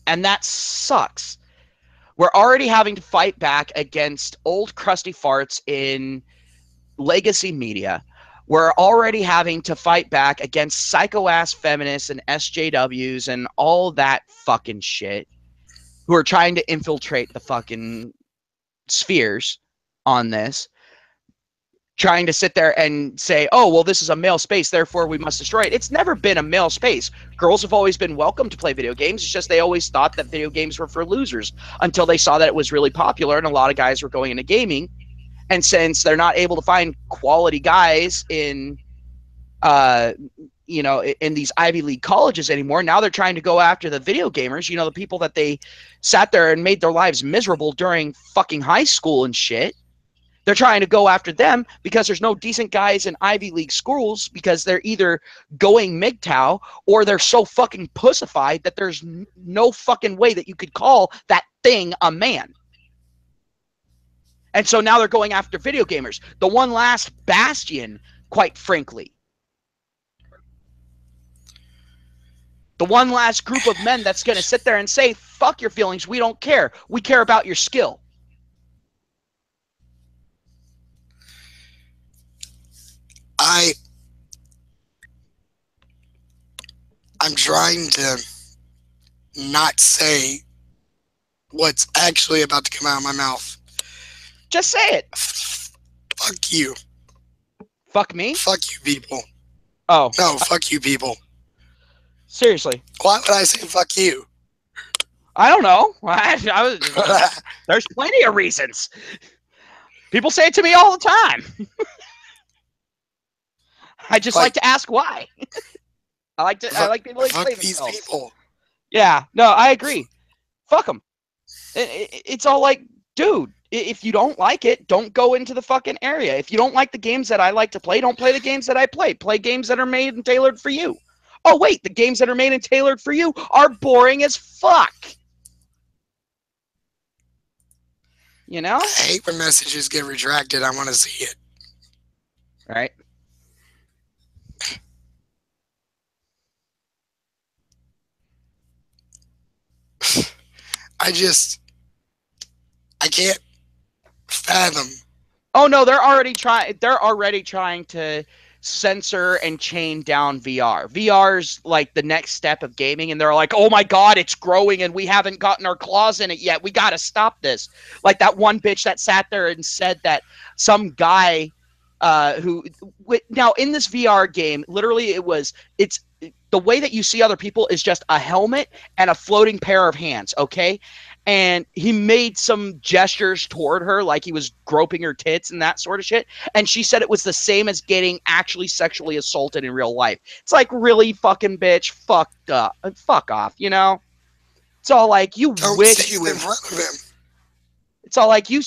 Speaker 1: And that sucks. We're already having to fight back against old crusty farts in legacy media. We're already having to fight back against psycho-ass feminists and SJWs and all that fucking shit who are trying to infiltrate the fucking spheres on this, trying to sit there and say, oh, well, this is a male space, therefore we must destroy it. It's never been a male space. Girls have always been welcome to play video games. It's just they always thought that video games were for losers until they saw that it was really popular and a lot of guys were going into gaming. And since they're not able to find quality guys in, you know, in these Ivy League colleges anymore, now they're trying to go after the video gamers, you know, the people that they sat there and made their lives miserable during fucking high school and shit. They're trying to go after them because there's no decent guys in Ivy League schools because they're either going MGTOW or they're so fucking pussified that there's no fucking way that you could call that thing a man. And so now they're going after video gamers. The one last bastion, quite frankly. The one last group of men that's going to sit there and say, fuck your feelings, we don't care. We care about your skill.
Speaker 2: I'm trying to not say what's actually about to come out of my mouth.
Speaker 1: Just say it.
Speaker 2: Fuck you.
Speaker 1: Fuck me?
Speaker 2: Fuck you people.
Speaker 1: Oh.
Speaker 2: No, fuck you people.
Speaker 1: Seriously.
Speaker 2: Why would I say fuck you?
Speaker 1: I don't know. There's plenty of reasons. People say it to me all the time. I just like to ask why. I like people to explain themselves. Fuck these people. Yeah, no, I agree. Fuck them. It's all like, dude, if you don't like it, don't go into the fucking area. If you don't like the games that I like to play, don't play the games that I play. Play games that are made and tailored for you. Oh, wait, the games that are made and tailored for you are boring as fuck. You know?
Speaker 2: I hate when messages get retracted. I want to see it.
Speaker 1: Right?
Speaker 2: I just, I can't fathom.
Speaker 1: Oh no, they're already trying to censor and chain down VR. VR's like the next step of gaming, and they're like, "Oh my god, it's growing and we haven't gotten our claws in it yet. We got to stop this." Like that one bitch that sat there and said that some guy who now in this VR game, literally it's the way that you see other people is just a helmet and a floating pair of hands, okay? And he made some gestures toward her like he was groping her tits and that sort of shit, and she said it was the same as getting actually sexually assaulted in real life. It's like, really, fucking bitch, fucked up, fuck off, you know? It's all like, you
Speaker 2: Don't
Speaker 1: wish
Speaker 2: stand
Speaker 1: you
Speaker 2: in
Speaker 1: were
Speaker 2: front of him.
Speaker 1: it's all like, you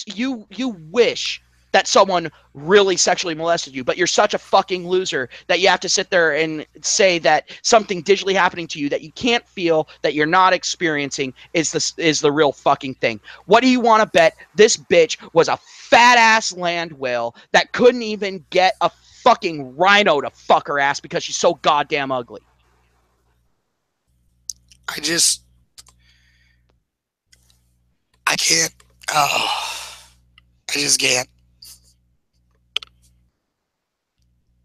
Speaker 1: wish that someone really sexually molested you, but you're such a fucking loser that you have to sit there and say that something digitally happening to you that you can't feel, that you're not experiencing, is the real fucking thing. What do you want to bet this bitch was a fat ass land whale that couldn't even get a fucking rhino to fuck her ass because she's so goddamn ugly?
Speaker 2: I just, I can't. Oh, I just can't.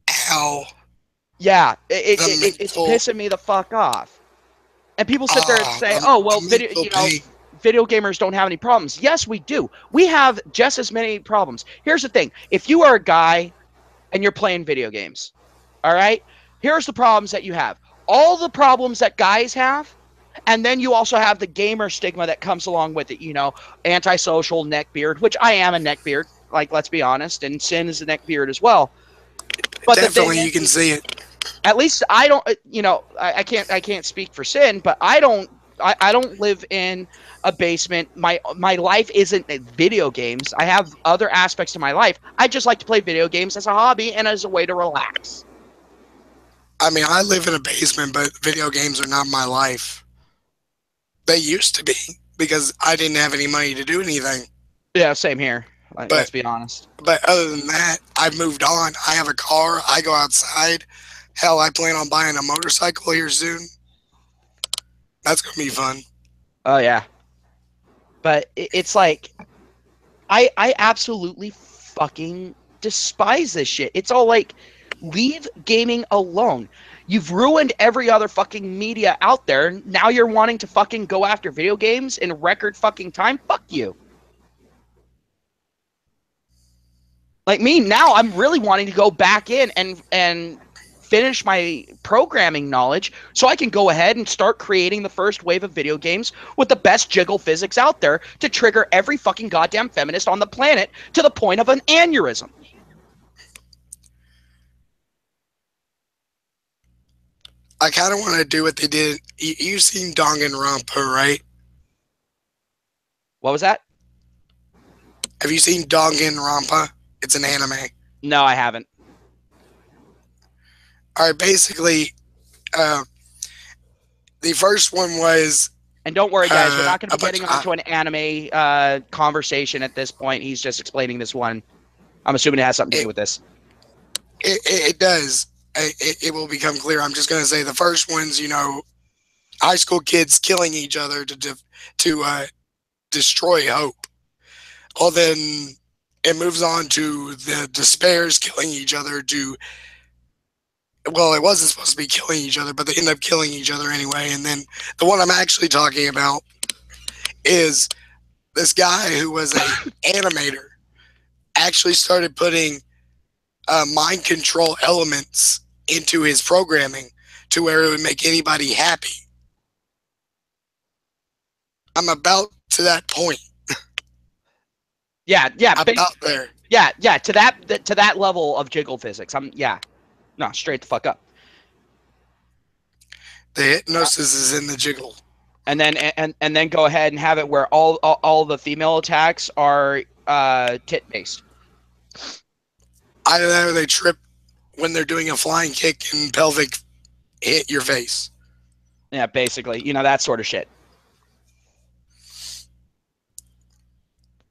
Speaker 2: How
Speaker 1: Yeah,
Speaker 2: the
Speaker 1: it's
Speaker 2: mental,
Speaker 1: pissing me the fuck off. And people sit there and say, "Oh, well,
Speaker 2: the mental pain.
Speaker 1: video gamers don't have any problems." Yes, we do. We have just as many problems. Here's the thing: if you are a guy and you're playing video games, all right, here's the problems that you have. All the problems that guys have, and then you also have the gamer stigma that comes along with it. Antisocial, neckbeard, which I am a neckbeard. Like, let's be honest, and Sin is a neckbeard as well. But the thing
Speaker 2: Definitely,
Speaker 1: is,
Speaker 2: you can see it.
Speaker 1: at least I don't, I can't speak for Sin, but I don't live in a basement. My life isn't video games. I have other aspects to my life. I just like to play video games as a hobby and as a way to relax.
Speaker 2: I mean, I live in a basement, but video games are not my life. They used to be because I didn't have any money to do anything.
Speaker 1: Yeah, same here. Like,
Speaker 2: But
Speaker 1: let's be honest.
Speaker 2: other than that, I've moved on. I have a car. I go outside. Hell, I plan on buying a motorcycle here soon. That's gonna be fun.
Speaker 1: Oh yeah, but it's like I absolutely fucking despise this shit. It's all like, leave gaming alone. You've ruined every other fucking media out there. Now you're wanting to fucking go after video games in record fucking time? Fuck you. Like me, now I'm really wanting to go back in and finish my programming knowledge so I can go ahead and start creating the first wave of video games with the best jiggle physics out there to trigger every fucking goddamn feminist on the planet to the point of an aneurysm.
Speaker 2: I kind of want to do what they did. You've seen Danganronpa, right?
Speaker 1: What was that?
Speaker 2: Have you seen Danganronpa? It's an anime.
Speaker 1: No, I haven't.
Speaker 2: All right, basically, uh, the first one was
Speaker 1: And don't worry, guys, we're not going to
Speaker 2: a
Speaker 1: be
Speaker 2: bunch.
Speaker 1: getting onto an anime conversation at this point. He's just explaining this one. I'm assuming it has something to do with this.
Speaker 2: It does. It will become clear. I'm just going to say the first one's, high school kids killing each other to destroy hope. Well, then it moves on to the despairs killing each other to. Well, it wasn't supposed to be killing each other, but they end up killing each other anyway. And then the one I'm actually talking about is this guy who was an animator actually started putting mind control elements into his programming to where it would make anybody happy. I'm about to that point.
Speaker 1: Yeah,
Speaker 2: About there.
Speaker 1: yeah. To that level of jiggle physics. Straight the fuck up.
Speaker 2: The hypnosis is in the jiggle.
Speaker 1: and then go ahead and have it where all the female attacks are tit based.
Speaker 2: Either that or they trip when they're doing a flying kick and pelvic hit your face.
Speaker 1: Yeah, basically, that sort of shit.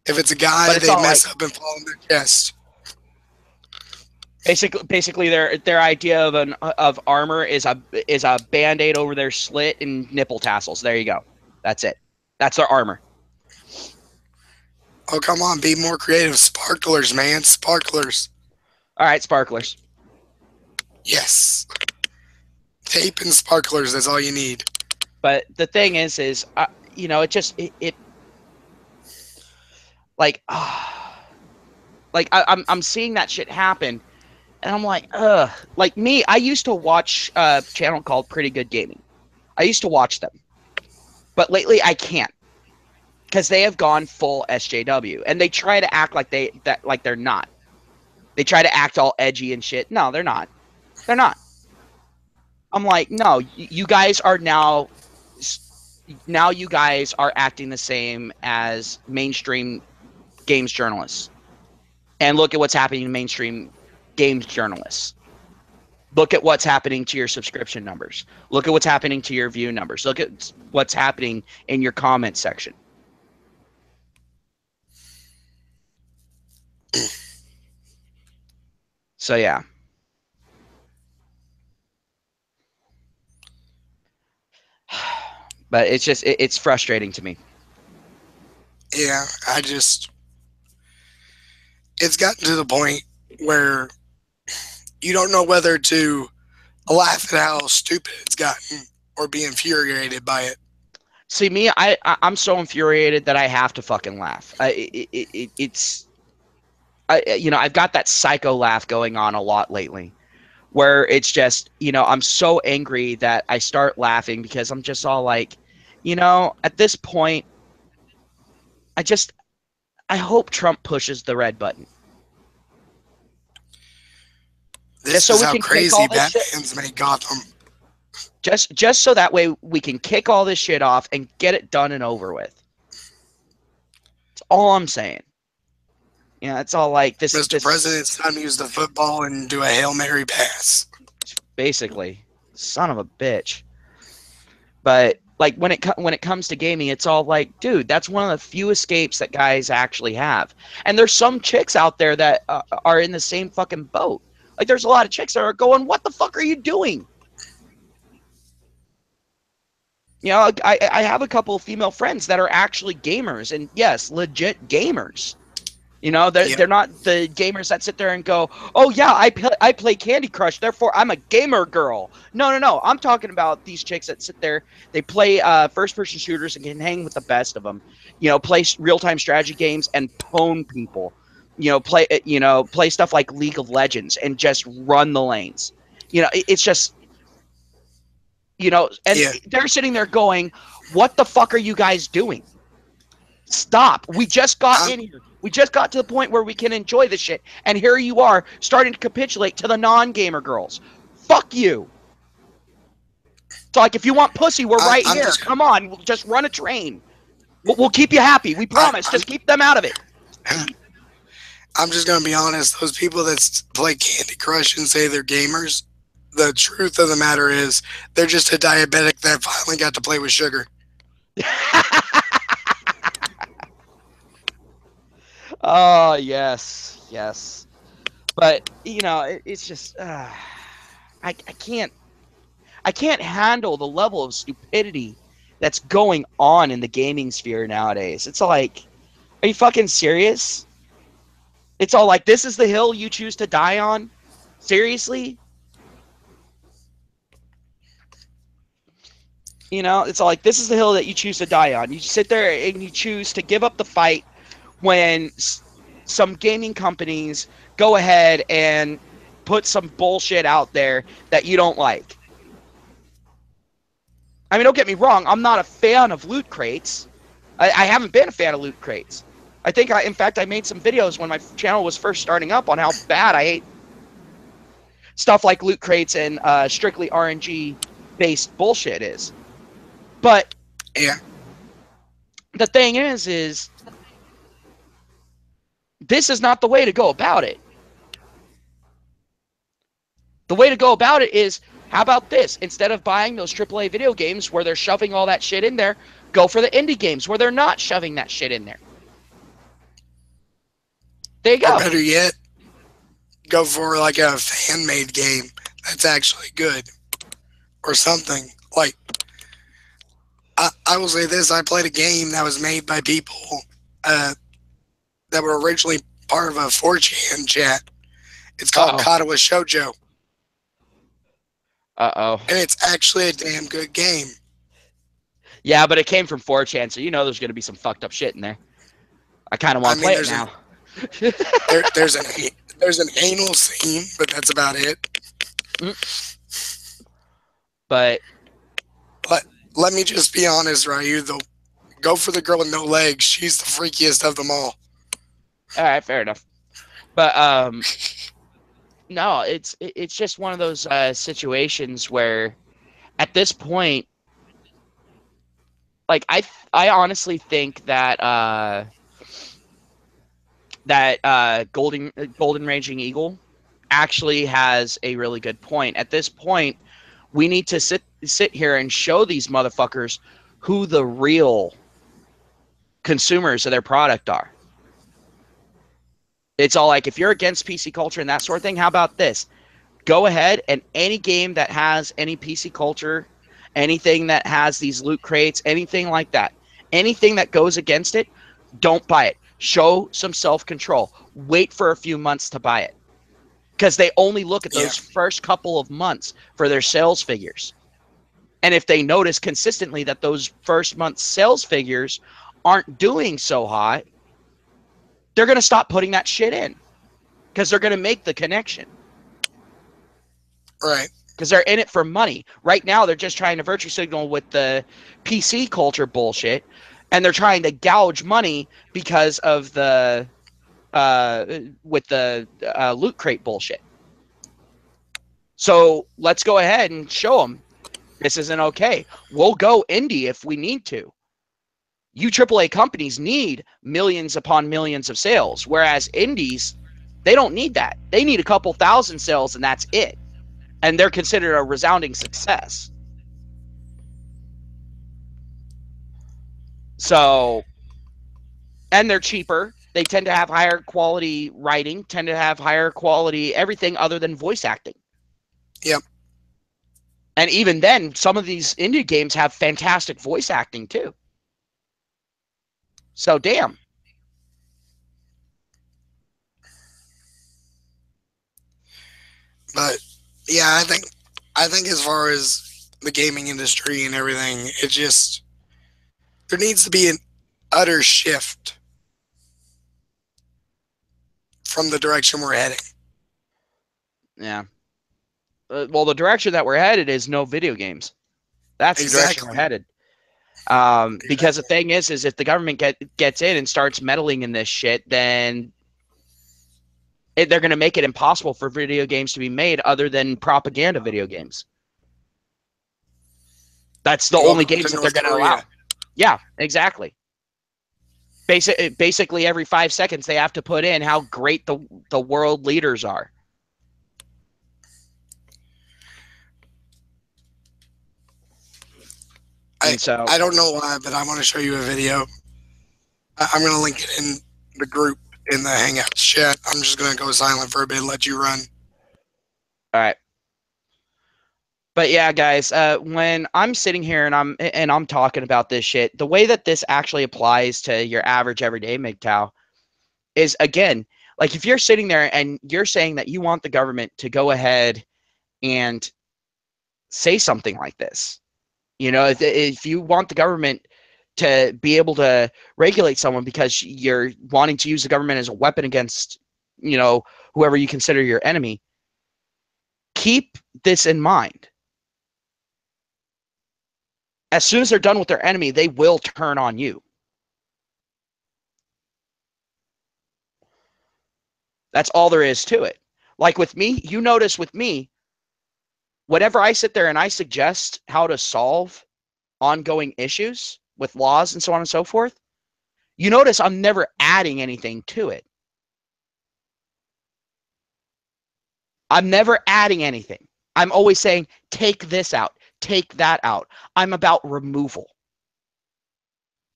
Speaker 2: If it's a
Speaker 1: But
Speaker 2: guy,
Speaker 1: it's
Speaker 2: they
Speaker 1: all like
Speaker 2: mess up and fall on their chest.
Speaker 1: basically their idea of armor is a band-aid over their slit and nipple tassels. There you go. That's it. That's their armor.
Speaker 2: Oh, come on, be more creative. Sparklers, man. Sparklers.
Speaker 1: All right, sparklers.
Speaker 2: Yes. Tape and sparklers, that's all you need.
Speaker 1: But the thing is it just it like I'm seeing that shit happen, and I'm like, ugh. Like me, I used to watch a channel called Pretty Good Gaming. I used to watch them, but lately I can't because they have gone full SJW, and they try to act like they're not. They try to act all edgy and shit. No, they're not. They're not. I'm like, no, you guys are now you guys are acting the same as mainstream games journalists. And look at what's happening to mainstream games journalists. Look at what's happening to your subscription numbers. Look at what's happening to your view numbers. Look at what's happening in your comment section. So yeah. But it's just it's frustrating to me.
Speaker 2: Yeah, it's gotten to the point where you don't know whether to laugh at how stupid it's gotten or be infuriated by it.
Speaker 1: See me, I'm so infuriated that I have to fucking laugh. It's I've got that psycho laugh going on a lot lately, where it's just I'm so angry that I start laughing because I'm just all like, at this point, I hope Trump pushes the red button.
Speaker 2: This
Speaker 1: so
Speaker 2: is
Speaker 1: we
Speaker 2: how
Speaker 1: can kick
Speaker 2: crazy
Speaker 1: all this shit.
Speaker 2: Batman's made Gotham.
Speaker 1: Just so that way we can kick all this shit off and get it done and over with. That's all I'm saying. It's all like this.
Speaker 2: Mr. President, it's time to use the football and do a Hail Mary pass.
Speaker 1: Basically, son of a bitch. But like when it comes to gaming, it's all like, dude, that's one of the few escapes that guys actually have. And there's some chicks out there that are in the same fucking boat. Like there's a lot of chicks that are going, what the fuck are you doing? I have a couple of female friends that are actually gamers, and yes, legit gamers. They're not the gamers that sit there and go, oh yeah, I play Candy Crush, therefore I'm a gamer girl. No. I'm talking about these chicks that sit there, they play first-person shooters and can hang with the best of them. Play real-time strategy games and pwn people. Play stuff like League of Legends and just run the lanes. It's just, they're sitting there going, what the fuck are you guys doing? Stop. We just got in here. We just got to the point where we can enjoy this shit. And here you are starting to capitulate to the non-gamer girls. Fuck you. So, like, if you want pussy, we're right here. Come on. We'll just run a train. We'll keep you happy. We promise. Just keep them out of it.
Speaker 2: I'm just going to be honest. Those people that play Candy Crush and say they're gamers, the truth of the matter is they're just a diabetic that finally got to play with sugar.
Speaker 1: Oh, yes. But, it's just, I can't handle the level of stupidity that's going on in the gaming sphere nowadays. It's like, are you fucking serious? It's all like, this is the hill you choose to die on? Seriously? It's all like, this is the hill that you choose to die on. You sit there and you choose to give up the fight when some gaming companies go ahead and put some bullshit out there that you don't like. I mean, don't get me wrong. I'm not a fan of loot crates. I haven't been a fan of loot crates. I think, in fact, I made some videos when my channel was first starting up on how bad I hate stuff like loot crates and strictly RNG-based bullshit is. But
Speaker 2: Yeah.
Speaker 1: The thing is this is not the way to go about it. The way to go about it is, how about this? Instead of buying those AAA video games where they're shoving all that shit in there, go for the indie games where they're not shoving that shit in there. There you
Speaker 2: Or
Speaker 1: go.
Speaker 2: better yet, go for like a fan made game that's actually good or something. Like, I will say this, I played a game that was made by people uh, that were originally part of a 4chan chat. It's called
Speaker 1: Uh-oh.
Speaker 2: Katawa Shoujo,
Speaker 1: Uh-oh.
Speaker 2: and it's actually a damn good game.
Speaker 1: Yeah, but it came from 4chan, so you know there's going to be some fucked up shit in there. I kind of
Speaker 2: I
Speaker 1: want to
Speaker 2: mean,
Speaker 1: play it now.
Speaker 2: there's an anal scene, but that's about it.
Speaker 1: But
Speaker 2: Let let me just be honest, Ryu. Though, go for the girl with no legs. She's the freakiest of them all.
Speaker 1: all right, fair enough. But no, it's just one of those situations where at this point, like I honestly think that Golden Raging Eagle actually has a really good point. At this point, we need to sit here and show these motherfuckers who the real consumers of their product are. It's all like, if you're against PC culture and that sort of thing, how about this? Go ahead and any game that has any PC culture, anything that has these loot crates, anything like that, anything that goes against it, don't buy it. Show some self-control. Wait for a few months to buy it. Because they only look at
Speaker 2: Yeah,
Speaker 1: those first couple of months for their sales figures. And if they notice consistently that those first month's sales figures aren't doing so hot, they're going to stop putting that shit in because they're going to make the connection
Speaker 2: right.
Speaker 1: because they're in it for money. Right now, they're just trying to virtue signal with the PC culture bullshit, and they're trying to gouge money because of the with the loot crate bullshit. So let's go ahead and show them this isn't okay. We'll go indie if we need to. You AAA companies need millions upon millions of sales, whereas indies, they don't need that. They need a couple thousand sales and that's it. And they're considered a resounding success. So, and they're cheaper. They tend to have higher quality writing, tend to have higher quality everything other than voice acting.
Speaker 2: Yep.
Speaker 1: And even then, some of these indie games have fantastic voice acting too. So, damn.
Speaker 2: But yeah, I think as far as the gaming industry and everything, it just there needs to be an utter shift from the direction we're heading.
Speaker 1: Yeah. Well, the direction that we're headed is no video games. That's the direction we're
Speaker 2: Exactly.
Speaker 1: headed. Because the
Speaker 2: Exactly.
Speaker 1: thing is if the government gets in and starts meddling in this shit, then they're going to make it impossible for video games to be made other than propaganda video games. That's the only
Speaker 2: Welcome to
Speaker 1: games that they're
Speaker 2: North
Speaker 1: going to
Speaker 2: Korea.
Speaker 1: allow. Yeah, exactly. Basically, every 5 seconds they have to put in how great the world leaders are.
Speaker 2: I
Speaker 1: And so,
Speaker 2: I don't know why, but I want to show you a video. I'm gonna link it in the group in the Hangouts chat. I'm just gonna go silent for a bit and let you run.
Speaker 1: all right. But yeah, guys, when I'm sitting here and I'm talking about this shit, the way that this actually applies to your average everyday MGTOW is, again, like if you're sitting there and you're saying that you want the government to go ahead and say something like this, if you want the government to be able to regulate someone because you're wanting to use the government as a weapon against, whoever you consider your enemy, keep this in mind. As soon as they're done with their enemy, they will turn on you. That's all there is to it. Like with me, you notice with me, whenever I sit there and I suggest how to solve ongoing issues with laws and so on and so forth, you notice I'm never adding anything to it. I'm never adding anything. I'm always saying, take this out, take that out. I'm about removal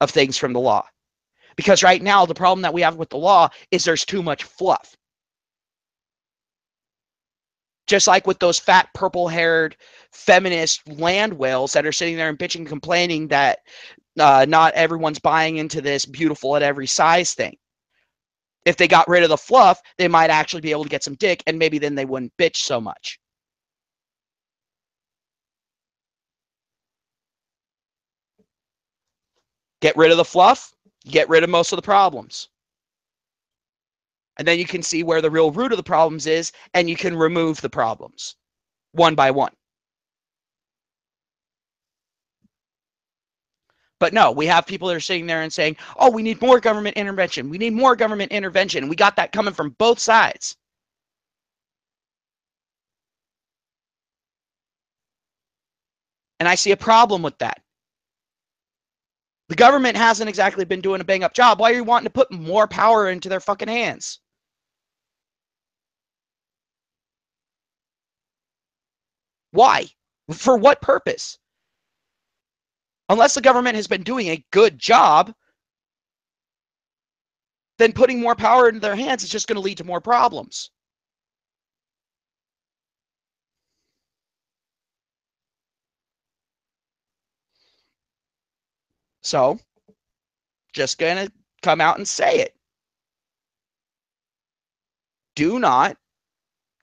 Speaker 1: of things from the law. Because right now, the problem that we have with the law is there's too much fluff. Just like with those fat, purple-haired, feminist land whales that are sitting there and bitching and complaining that not everyone's buying into this beautiful at every size thing. If they got rid of the fluff, they might actually be able to get some dick, and maybe then they wouldn't bitch so much. Get rid of the fluff, get rid of most of the problems. And then you can see where the real root of the problems is, and you can remove the problems one by one. But no, we have people that are sitting there and saying, oh, we need more government intervention. We need more government intervention. And we got that coming from both sides. And I see a problem with that. The government hasn't exactly been doing a bang up job. Why are you wanting to put more power into their fucking hands? Why? For what purpose? Unless the government has been doing a good job, then putting more power into their hands is just going to lead to more problems. So, just going to come out and say it. Do not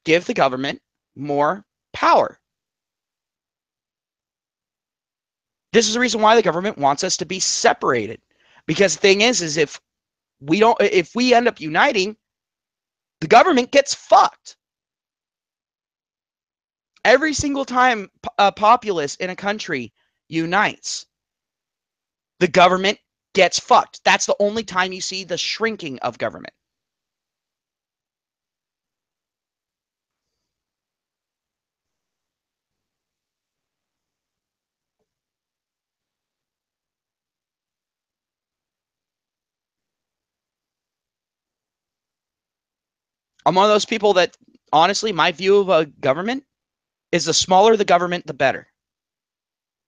Speaker 1: give the government more power. This is the reason why the government wants us to be separated. Because the thing is if we end up uniting, the government gets fucked. Every single time a populace in a country unites, the government gets fucked. That's the only time you see the shrinking of government. I'm one of those people that, honestly, my view of a government is the smaller the government, the better.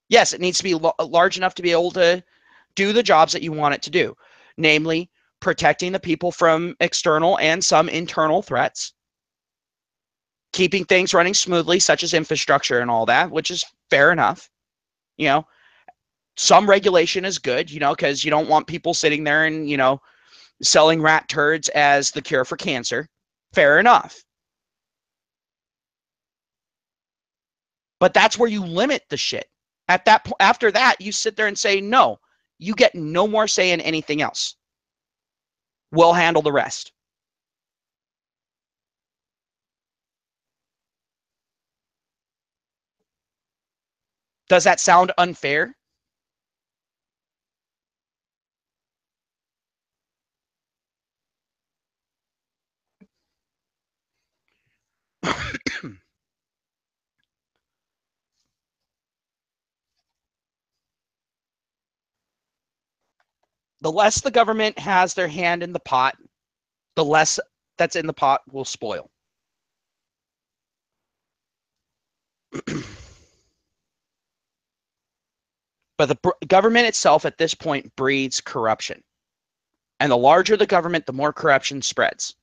Speaker 1: Yes, it needs to be large enough to be able to do the jobs that you want it to do, namely protecting the people from external and some internal threats, keeping things running smoothly, such as infrastructure and all that, which is fair enough. You know, some regulation is good, because you don't want people sitting there and, selling rat turds as the cure for cancer. Fair enough. But that's where you limit the shit. After that, you sit there and say, no, you get no more say in anything else. We'll handle the rest. Does that sound unfair? The less the government has their hand in the pot, the less that's in the pot will spoil. But the government itself at this point breeds corruption. And the larger the government, the more corruption spreads.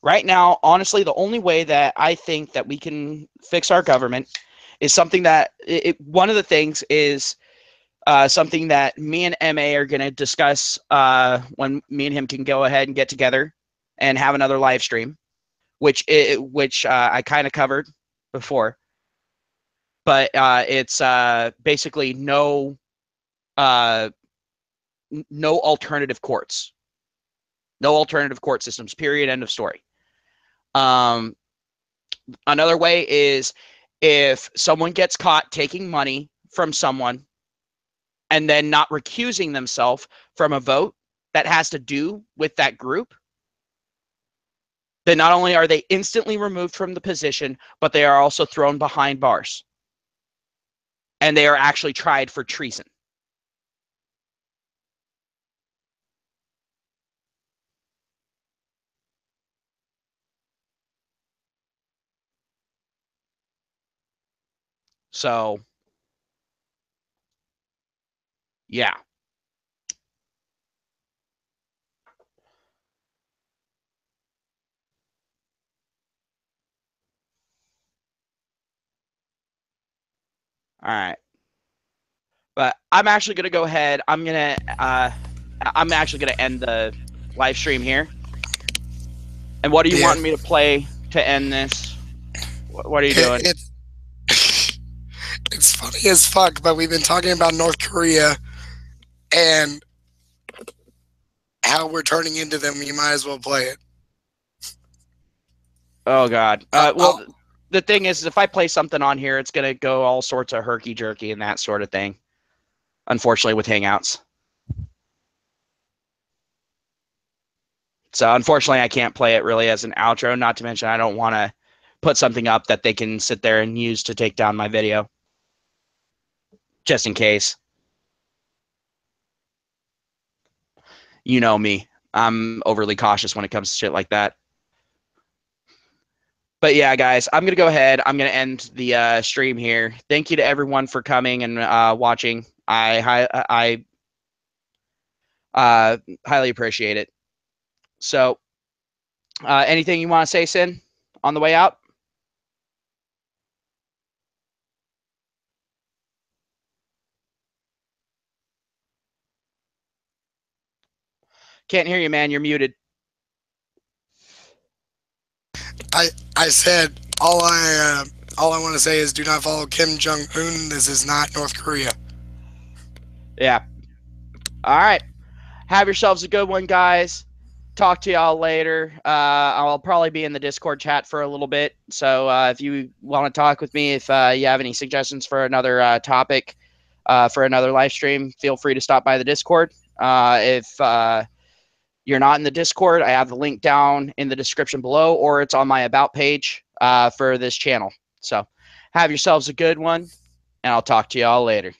Speaker 1: Right now, honestly, the only way that I think that we can fix our government is something that one of the things is something that me and MA are going to discuss when me and him can go ahead and get together and have another live stream, which I kind of covered before. But it's basically no alternative courts, no alternative court systems. Period. End of story. Another way is if someone gets caught taking money from someone and then not recusing themselves from a vote that has to do with that group, then not only are they instantly removed from the position, but they are also thrown behind bars. And they are actually tried for treason. So, yeah. All right. But I'm actually going to go ahead. I'm actually going to end the live stream here. And what do you
Speaker 2: Yeah,
Speaker 1: want me to play to end this? What are you doing?
Speaker 2: it it's funny as fuck, but we've been talking about North Korea and how we're turning into them. You might as well play it.
Speaker 1: Oh God. Well,
Speaker 2: I'll,
Speaker 1: the thing is, if I play something on here, it's gonna go all sorts of herky jerky and that sort of thing. Unfortunately, with Hangouts. So unfortunately, I can't play it really as an outro. Not to mention, I don't want to put something up that they can sit there and use to take down my video, just in case. You know me. I'm overly cautious when it comes to shit like that. But yeah, guys, I'm gonna go ahead. I'm gonna end the stream here. Thank you to everyone for coming and watching. I highly appreciate it. So, anything you want to say, Sin, on the way out? Can't hear you, man. You're muted.
Speaker 2: I I said all I want to say is do not follow Kim Jong Un. This is not North Korea.
Speaker 1: Yeah. All right. Have yourselves a good one, guys. Talk to y'all later. I'll probably be in the Discord chat for a little bit. So if you want to talk with me, if you have any suggestions for another topic for another live stream, feel free to stop by the Discord. If you're not in the Discord, I have the link down in the description below, or it's on my About page for this channel. So have yourselves a good one, and I'll talk to y'all later.